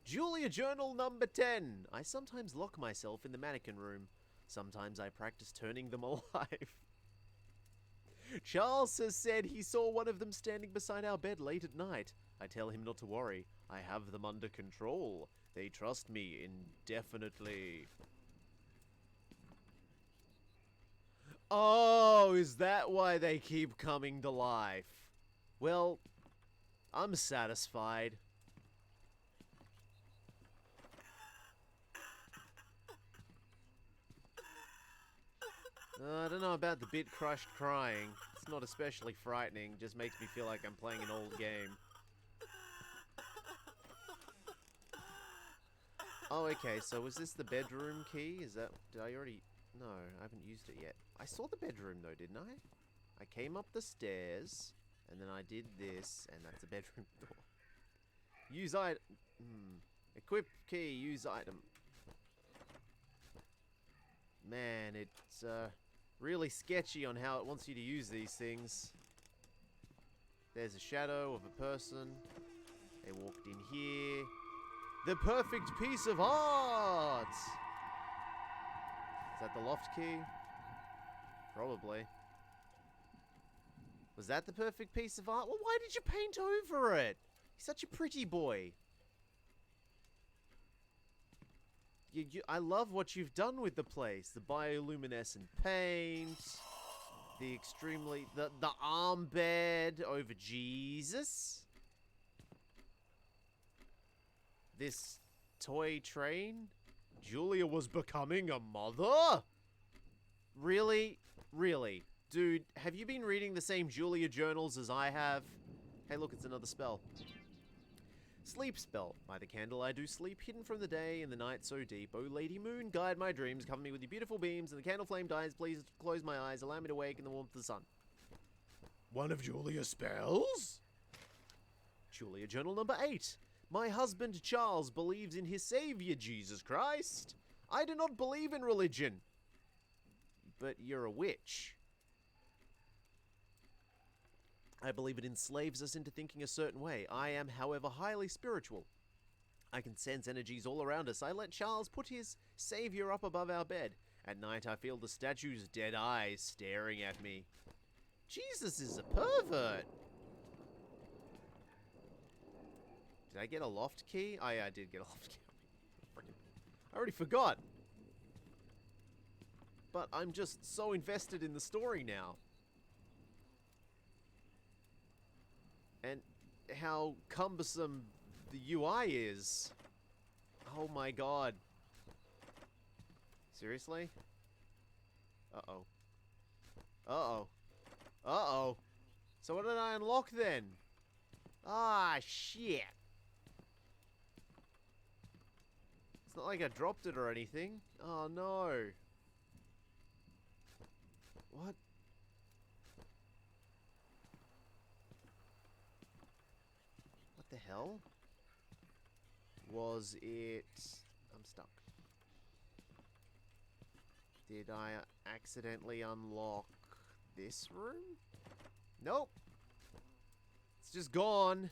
Julia Journal number 10. I sometimes lock myself in the mannequin room. Sometimes I practice turning them alive. Charles has said he saw one of them standing beside our bed late at night. I tell him not to worry. I have them under control. They trust me indefinitely. Oh, is that why they keep coming to life? Well, I'm satisfied. I don't know about the bit crushed crying. It's not especially frightening, just makes me feel like I'm playing an old game. Oh, okay, so was this the bedroom key? Is that... Did I already... No, I haven't used it yet. I saw the bedroom though, didn't I? I came up the stairs, and then I did this, and that's a bedroom door. Use item... Equip key, use item. Man, it's really sketchy on how it wants you to use these things. There's a shadow of a person. They walked in here. The perfect piece of art! Is that the loft key? Probably. Was that the perfect piece of art? Well, why did you paint over it? He's such a pretty boy. I love what you've done with the place. The bioluminescent paint, the arm bed over Jesus. This toy train. Julia was becoming a mother? Really? Really? Dude, have you been reading the same Julia journals as I have? Hey, look, it's another spell. Sleep spell. By the candle I do sleep, hidden from the day and the night so deep. O Lady Moon, guide my dreams, cover me with your beautiful beams, and the candle flame dies, please close my eyes, allow me to wake in the warmth of the sun. One of Julia's spells? Julia journal number 8. My husband Charles believes in his savior, Jesus Christ. I do not believe in religion. But you're a witch. I believe it enslaves us into thinking a certain way. I am, however, highly spiritual. I can sense energies all around us. I let Charles put his savior up above our bed. At night, I feel the statue's dead eyes staring at me. Jesus is a pervert. Did I get a loft key? Oh, yeah, I did get a loft key. I already forgot. But I'm just so invested in the story now. And how cumbersome the UI is. Oh my god. Seriously? Uh-oh. Uh-oh. Uh-oh. So what did I unlock then? Ah, shit. It's not like I dropped it or anything. Oh, no. What? What the hell? Was it... I'm stuck. Did I accidentally unlock this room? Nope. It's just gone.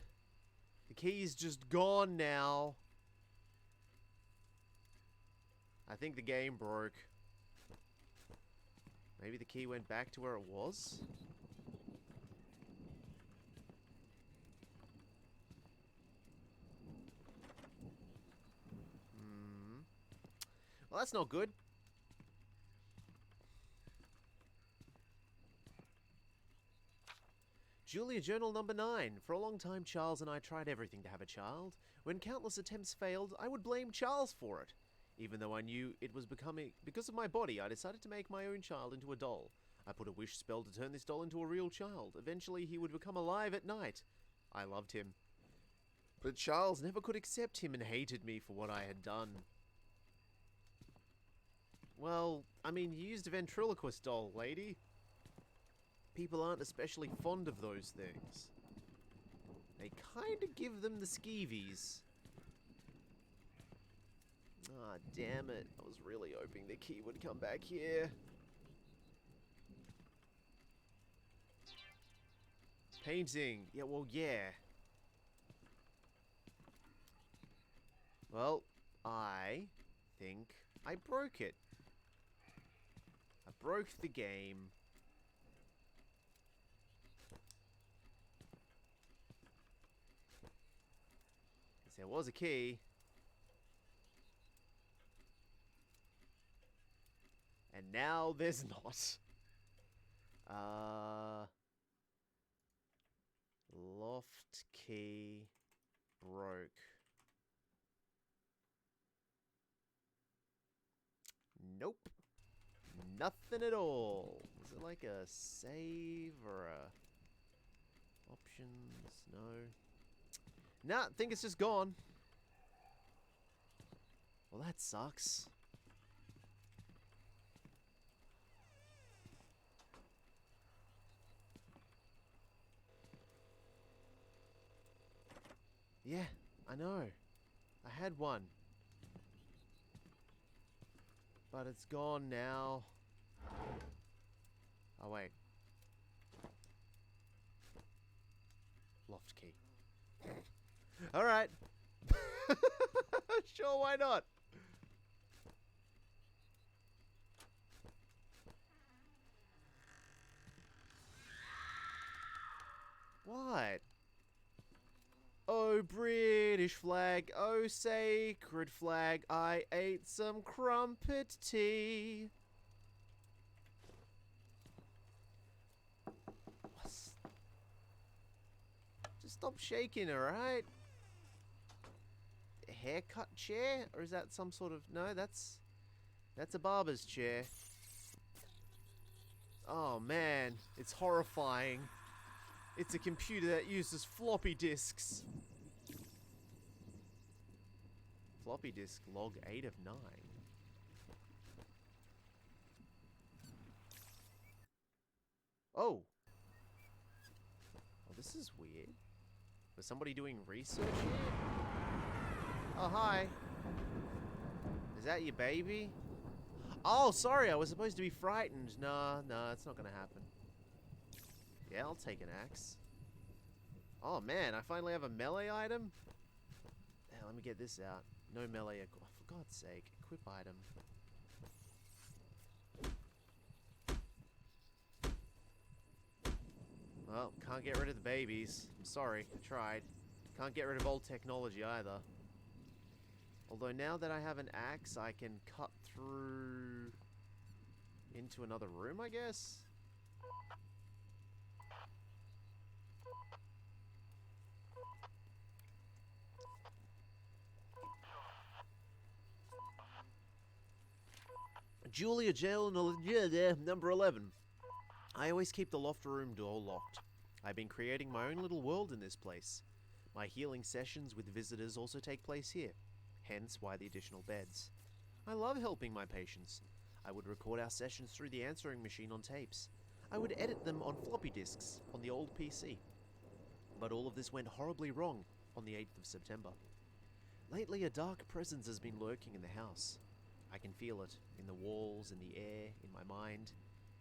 The key's just gone now. I think the game broke. Maybe the key went back to where it was? Well, that's not good. Julia Journal number 9. For a long time, Charles and I tried everything to have a child. When countless attempts failed, I would blame Charles for it. Even though I knew it was becoming... Because of my body, I decided to make my own child into a doll. I put a wish spell to turn this doll into a real child. Eventually, he would become alive at night. I loved him. But Charles never could accept him and hated me for what I had done. Well, I mean, you used a ventriloquist doll, lady. People aren't especially fond of those things. They kind of give them the skeevies. Ah, damn it. I was really hoping the key would come back here. Painting. Yeah, well, yeah. Well, I think I broke it. I broke the game. There was a key. And now there's not. Loft key broke. Nope. Nothing at all. Is it like a save or a options? No. Nah, I think it's just gone. Well, that sucks. Yeah, I know. I had one. But it's gone now. Oh, wait. Loft key. Alright. Sure, why not? What? Oh, British flag, oh, sacred flag, I ate some crumpet tea. Just stop shaking, alright? A haircut chair? Or is that some sort of... No, that's a barber's chair. Oh, man. It's horrifying. It's a computer that uses floppy disks. Floppy disk log 8 of 9. Oh. Oh, this is weird. Was somebody doing research here? Oh, hi. Is that your baby? Oh, sorry, I was supposed to be frightened. Nah, it's not gonna happen. Yeah, I'll take an axe. Oh, man, I finally have a melee item? Yeah, let me get this out. No melee, oh, for God's sake. Equip item. Well, can't get rid of the babies. I'm sorry, I tried. Can't get rid of old technology either. Although now that I have an axe, I can cut through into another room, I guess? Julia Jail number 11. I always keep the loft room door locked. I've been creating my own little world in this place. My healing sessions with visitors also take place here, hence why the additional beds. I love helping my patients. I would record our sessions through the answering machine on tapes. I would edit them on floppy disks on the old PC. But all of this went horribly wrong on the 8th of September. Lately, a dark presence has been lurking in the house. I can feel it in the walls, in the air, in my mind.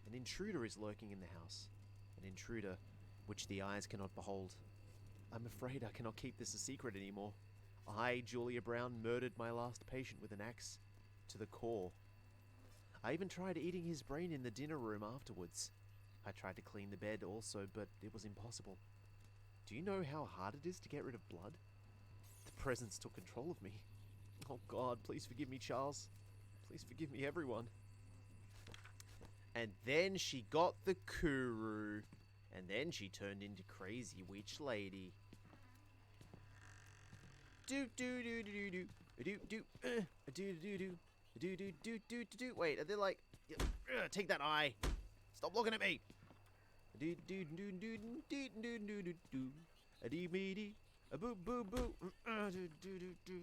An intruder is lurking in the house. An intruder which the eyes cannot behold. I'm afraid I cannot keep this a secret anymore. I, Julia Brown, murdered my last patient with an axe to the core. I even tried eating his brain in the dinner room afterwards. I tried to clean the bed also, but it was impossible. Do you know how hard it is to get rid of blood? The presence took control of me. Oh God, please forgive me, Charles. Please forgive me, everyone. And then she got the Kuru. And then she turned into Crazy Witch Lady. Do do do do do do do do do do do do. Wait, are they like? Take that eye. Stop looking at me. Do do do do do do do do do. A dee me dee. A boo boo boo. Do do do do.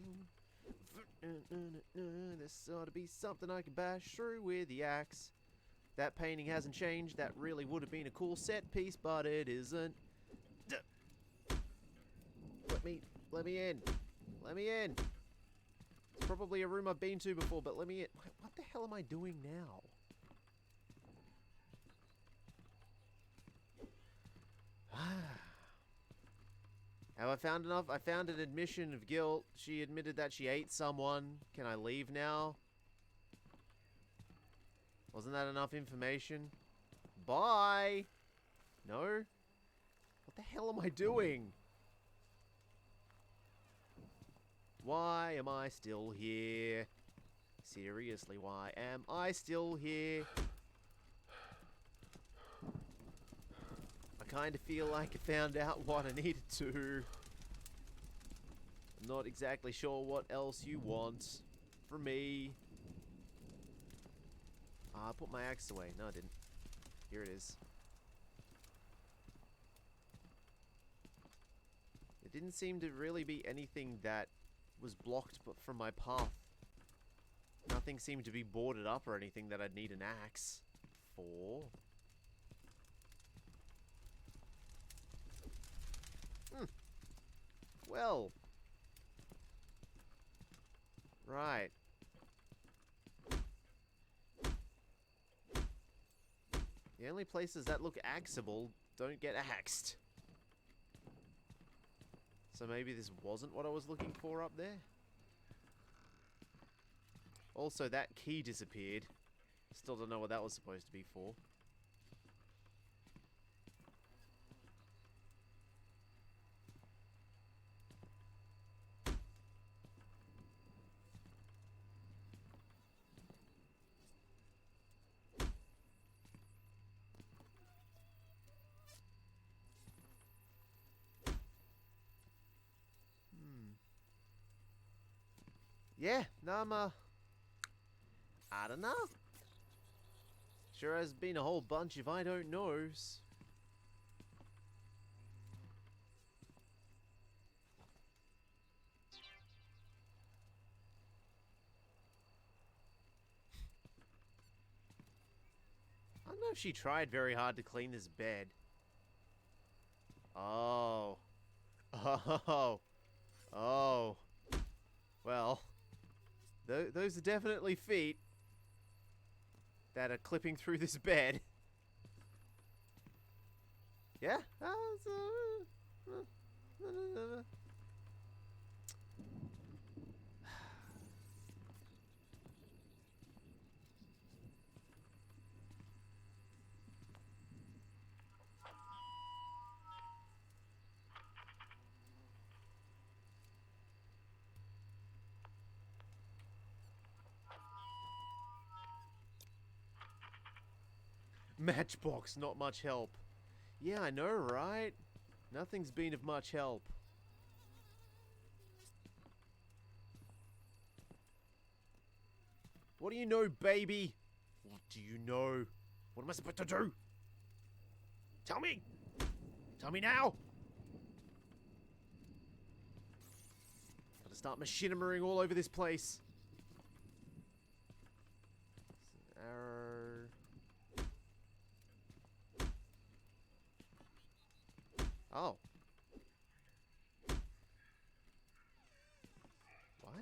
This ought to be something I can bash through with the axe. That painting hasn't changed. That really would have been a cool set piece, but it isn't. Let me in. Let me in. It's probably a room I've been to before, but let me in. What the hell am I doing now? Have I found enough? I found an admission of guilt. She admitted that she ate someone. Can I leave now? Wasn't that enough information? Bye! No? What the hell am I doing? Why am I still here? Seriously, why am I still here? I kind of feel like I found out what I needed to. I'm not exactly sure what else you want from me. I put my axe away. No, I didn't. Here it is. There didn't seem to really be anything that was blocked from my path. Nothing seemed to be boarded up or anything that I'd need an axe for. Well. Right. The only places that look axeable don't get axed. So maybe this wasn't what I was looking for up there? Also, that key disappeared. Still don't know what that was supposed to be for. Yeah, no, I don't know. Sure has been a whole bunch if I don't knows. I don't know if she tried very hard to clean this bed. Oh. Oh. Oh. Well. Those are definitely feet that are clipping through this bed. Yeah? Matchbox, not much help. Yeah, I know, right? Nothing's been of much help. What do you know, baby? What do you know? What am I supposed to do? Tell me! Tell me now! Gotta start machinimering all over this place. Arrow. Oh. What?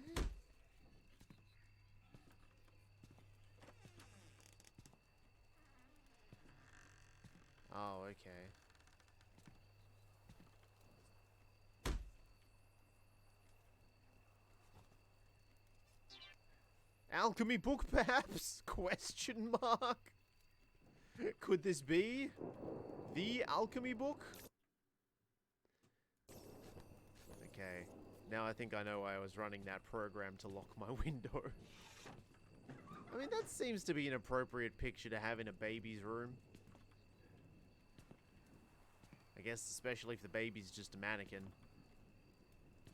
Oh, okay. Alchemy book, perhaps? Question mark? Could this be the alchemy book? Okay. Now I think I know why I was running that program to lock my window. I mean, that seems to be an appropriate picture to have in a baby's room. I guess especially if the baby's just a mannequin.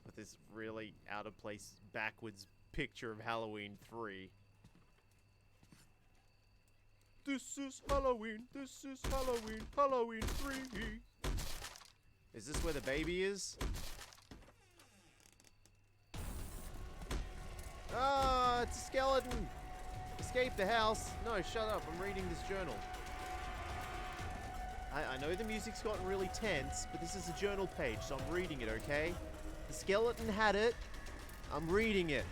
With this really out of place, backwards picture of Halloween 3. This is Halloween, Halloween 3. Is this where the baby is? Ah, it's a skeleton! Escape the house. No, shut up, I'm reading this journal. I know the music's gotten really tense, but this is a journal page, so I'm reading it, okay? The skeleton had it. I'm reading it.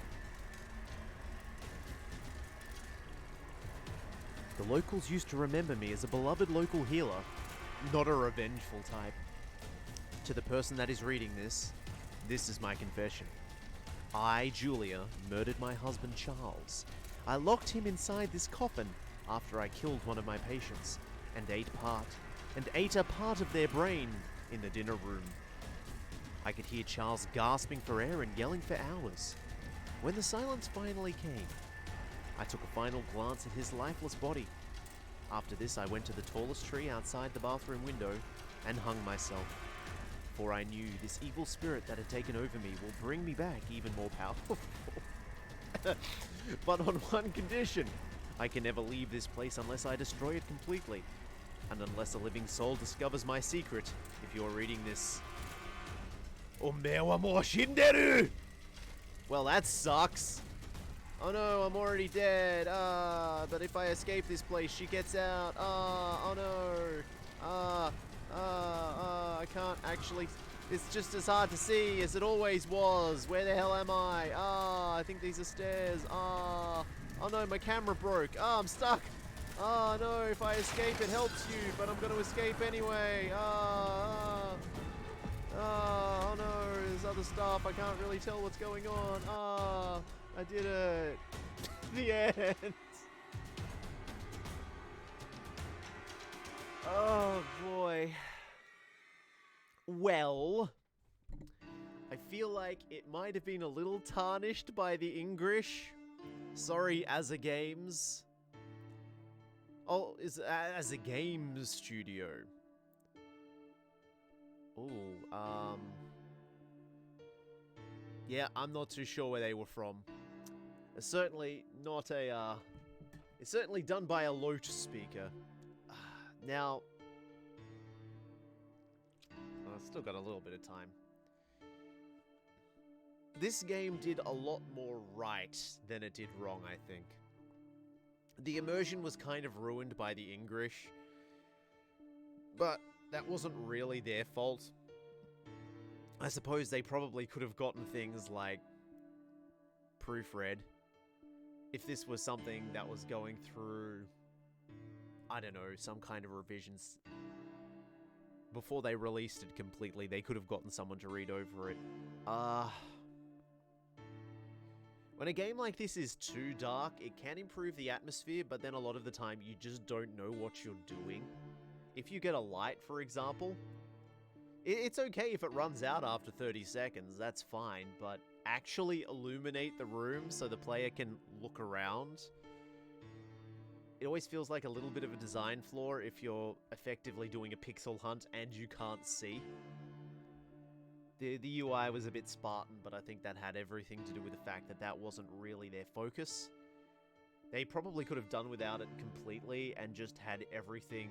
The locals used to remember me as a beloved local healer, not a revengeful type. To the person that is reading this is my confession. I, Julia, murdered my husband Charles. I locked him inside this coffin after I killed one of my patients and ate a part of their brain in the dinner room. I could hear Charles gasping for air and yelling for hours. When the silence finally came, I took a final glance at his lifeless body. After this, I went to the tallest tree outside the bathroom window and hung myself. For I knew this evil spirit that had taken over me will bring me back even more powerful. But on one condition. I can never leave this place unless I destroy it completely. And unless a living soul discovers my secret, if you're reading this. Omewa mo shinderu! Well, that sucks. Oh no, I'm already dead. But if I escape this place, she gets out. Oh no. I can't actually. It's just as hard to see as it always was. Where the hell am I? I think these are stairs. Oh no, my camera broke. I'm stuck. Oh no, if I escape, it helps you, but I'm gonna escape anyway. Oh no, there's other stuff. I can't really tell what's going on. I did it. The end. Oh boy. Well, I feel like it might have been a little tarnished by the English. Sorry, As a Games. Oh, is As a Games Studio. Oh, yeah, I'm not too sure where they were from. It's certainly not a, it's certainly done by a Lotus speaker. Now, I've still got a little bit of time. This game did a lot more right than it did wrong, I think. The immersion was kind of ruined by the English, but that wasn't really their fault. I suppose they probably could have gotten things like proofread. If this was something that was going through, I don't know, some kind of revisions before they released it completely, they could have gotten someone to read over it. When a game like this is too dark, it can improve the atmosphere, but then a lot of the time you just don't know what you're doing. If you get a light, for example, it's okay if it runs out after 30 seconds, that's fine, but actually illuminate the room so the player can look around. It always feels like a little bit of a design flaw if you're effectively doing a pixel hunt and you can't see. The UI was a bit Spartan, but I think that had everything to do with the fact that that wasn't really their focus. They probably could have done without it completely and just had everything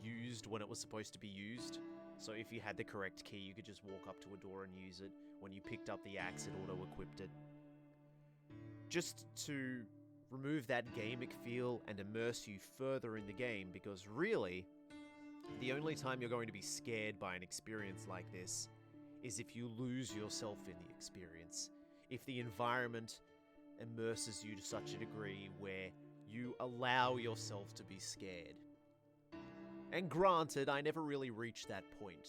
used when it was supposed to be used. So if you had the correct key, you could just walk up to a door and use it. When you picked up the axe, it auto-equipped it. Just to remove that gamic feel and immerse you further in the game, because really, the only time you're going to be scared by an experience like this is if you lose yourself in the experience. If the environment immerses you to such a degree where you allow yourself to be scared. And granted, I never really reached that point.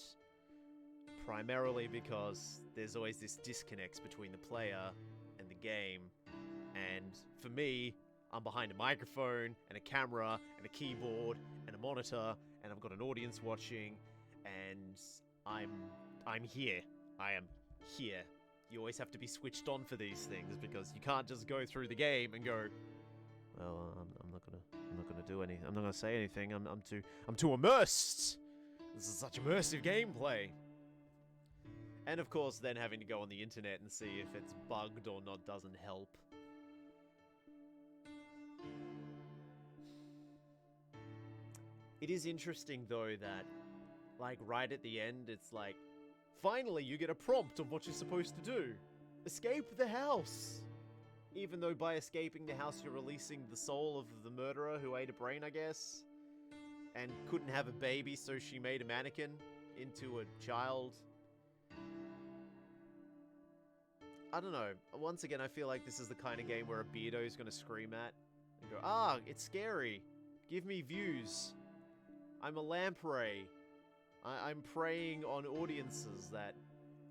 Primarily because there's always this disconnect between the player and the game. And for me, I'm behind a microphone and a camera and a keyboard and a monitor, and I've got an audience watching, and I'm here. I am here. You always have to be switched on for these things because you can't just go through the game and go, well, I'm not gonna do anything. I'm not gonna say anything. I'm too immersed. This is such immersive gameplay. And of course, then having to go on the internet and see if it's bugged or not doesn't help. It is interesting though that, like, right at the end, it's like, finally you get a prompt of what you're supposed to do. Escape the house! Even though by escaping the house you're releasing the soul of the murderer who ate a brain, I guess. And couldn't have a baby, so she made a mannequin into a child. I don't know. Once again, I feel like this is the kind of game where a beardo is going to scream at and go, ah, it's scary. Give me views. I'm a lamprey. I'm preying on audiences that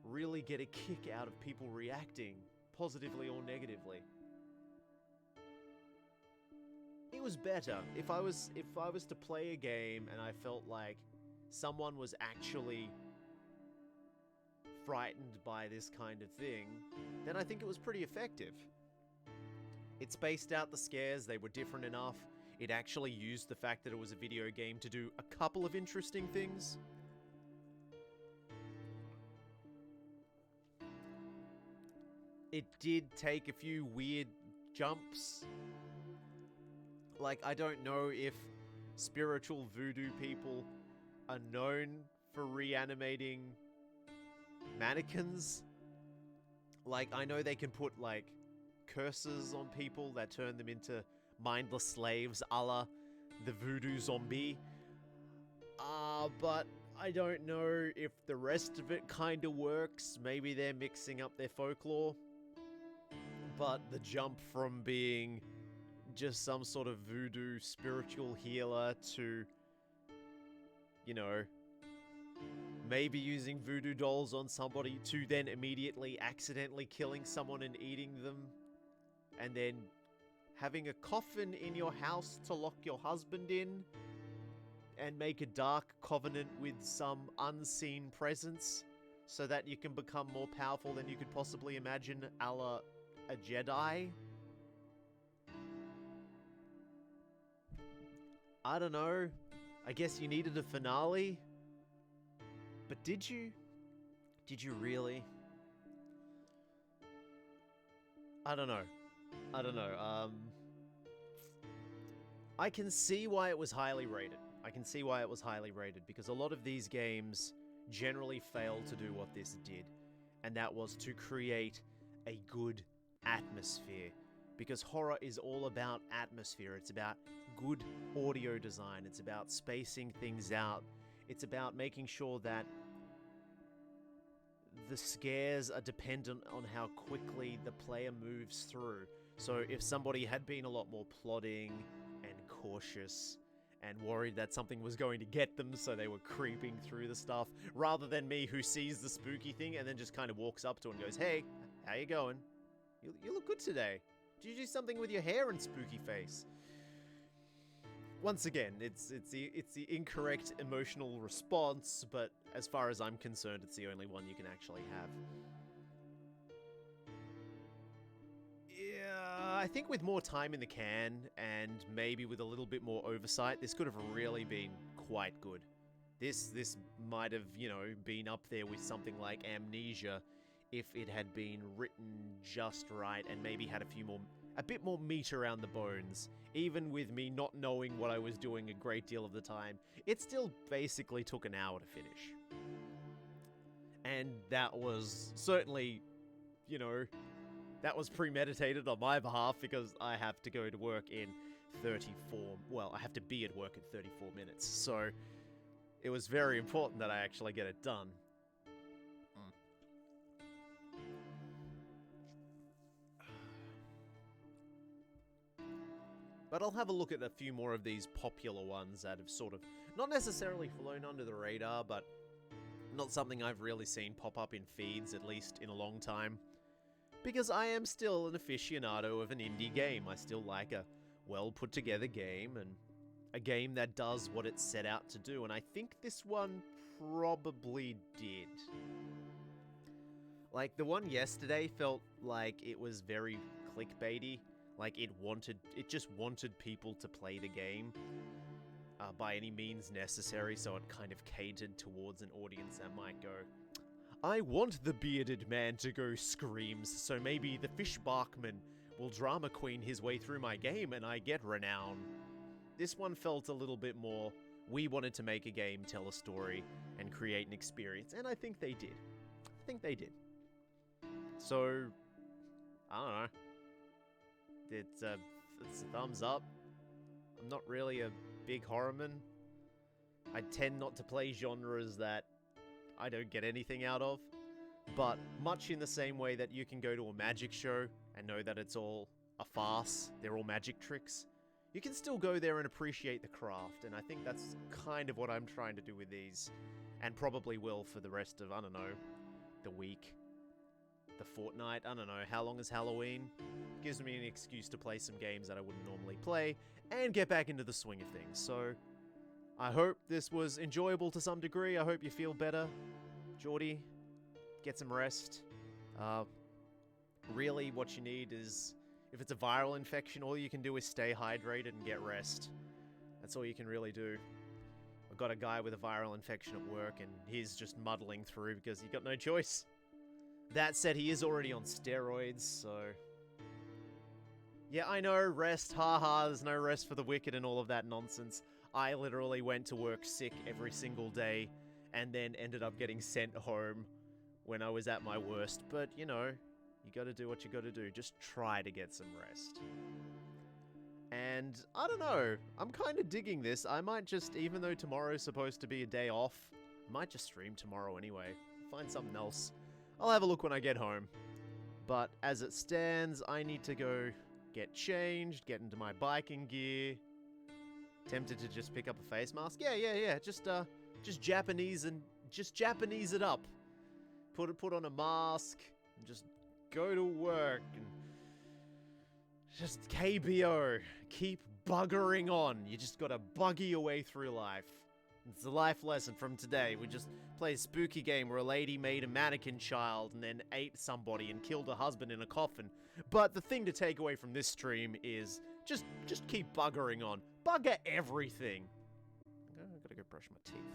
really get a kick out of people reacting, positively or negatively. It was better. If I was to play a game and I felt like someone was actually frightened by this kind of thing, then I think it was pretty effective. It spaced out the scares, they were different enough. It actually used the fact that it was a video game to do a couple of interesting things. It did take a few weird jumps. Like, I don't know if spiritual voodoo people are known for reanimating mannequins. Like, I know they can put, like, curses on people that turn them into mindless slaves, a la the voodoo zombie. But I don't know if the rest of it kinda works. Maybe they're mixing up their folklore. But the jump from being just some sort of voodoo spiritual healer to, you know, maybe using voodoo dolls on somebody to then immediately accidentally killing someone and eating them, and then having a coffin in your house to lock your husband in, and make a dark covenant with some unseen presence, so that you can become more powerful than you could possibly imagine, a la a Jedi. I don't know. I guess you needed a finale. But did you? Did you really? I don't know. I don't know, I can see why it was highly rated. I can see why it was highly rated, because a lot of these games generally fail to do what this did, and that was to create a good atmosphere. Because horror is all about atmosphere, it's about good audio design, it's about spacing things out, it's about making sure that the scares are dependent on how quickly the player moves through. So if somebody had been a lot more plodding and cautious and worried that something was going to get them, so they were creeping through the stuff, rather than me who sees the spooky thing and then just kind of walks up to it and goes, "Hey, how you going? You look good today. Did you do something with your hair and spooky face?" Once again, it's the incorrect emotional response, but as far as I'm concerned, it's the only one you can actually have. Yeah, I think with more time in the can, and maybe with a little bit more oversight, this could have really been quite good. This might have, you know, been up there with something like Amnesia if it had been written just right and maybe had a bit more meat around the bones. Even with me not knowing what I was doing a great deal of the time, it still basically took an hour to finish. And that was certainly, you know, that was premeditated on my behalf, because I have to go to work in 34... Well, I have to be at work in 34 minutes, so it was very important that I actually get it done. But I'll have a look at a few more of these popular ones that have sort of not necessarily flown under the radar, but not something I've really seen pop up in feeds, at least in a long time. Because I am still an aficionado of an indie game. I still like a well put together game, and a game that does what it set out to do, and I think this one probably did. Like, the one yesterday felt like it was very clickbaity. Like, it just wanted people to play the game by any means necessary, so it kind of catered towards an audience that might go, "I want the bearded man to go screams, so maybe the Fish Barkman will drama queen his way through my game and I get renown." This one felt a little bit more, we wanted to make a game, tell a story, and create an experience, and I think they did. So, I don't know. It's a thumbs up. I'm not really a big horrorman. I tend not to play genres that I don't get anything out of. But much in the same way that you can go to a magic show and know that it's all a farce, they're all magic tricks, you can still go there and appreciate the craft. And I think that's kind of what I'm trying to do with these. And probably will for the rest of, I don't know, the week. The fortnight, I don't know, how long is Halloween? Gives me an excuse to play some games that I wouldn't normally play, and get back into the swing of things. So, I hope this was enjoyable to some degree. I hope you feel better. Geordie, get some rest. Really, what you need is, if it's a viral infection, all you can do is stay hydrated and get rest. That's all you can really do. I've got a guy with a viral infection at work, and he's just muddling through because he got no choice. That said, he is already on steroids, so... Yeah, I know, rest, haha, there's no rest for the wicked and all of that nonsense. I literally went to work sick every single day, and then ended up getting sent home when I was at my worst. But, you know, you gotta do what you gotta do. Just try to get some rest. And, I don't know, I'm kind of digging this. I might just, even though tomorrow's supposed to be a day off, I might just stream tomorrow anyway. Find something else. I'll have a look when I get home. But as it stands, I need to go get changed, get into my biking gear. Tempted to just pick up a face mask. Yeah. Just Japanese it up. Put on a mask and just go to work and just KBO. Keep buggering on. You just gotta bugger your way through life. It's the life lesson from today. We just play a spooky game where a lady made a mannequin child and then ate somebody and killed her husband in a coffin. But the thing to take away from this stream is just keep buggering on. Bugger everything. I gotta go brush my teeth.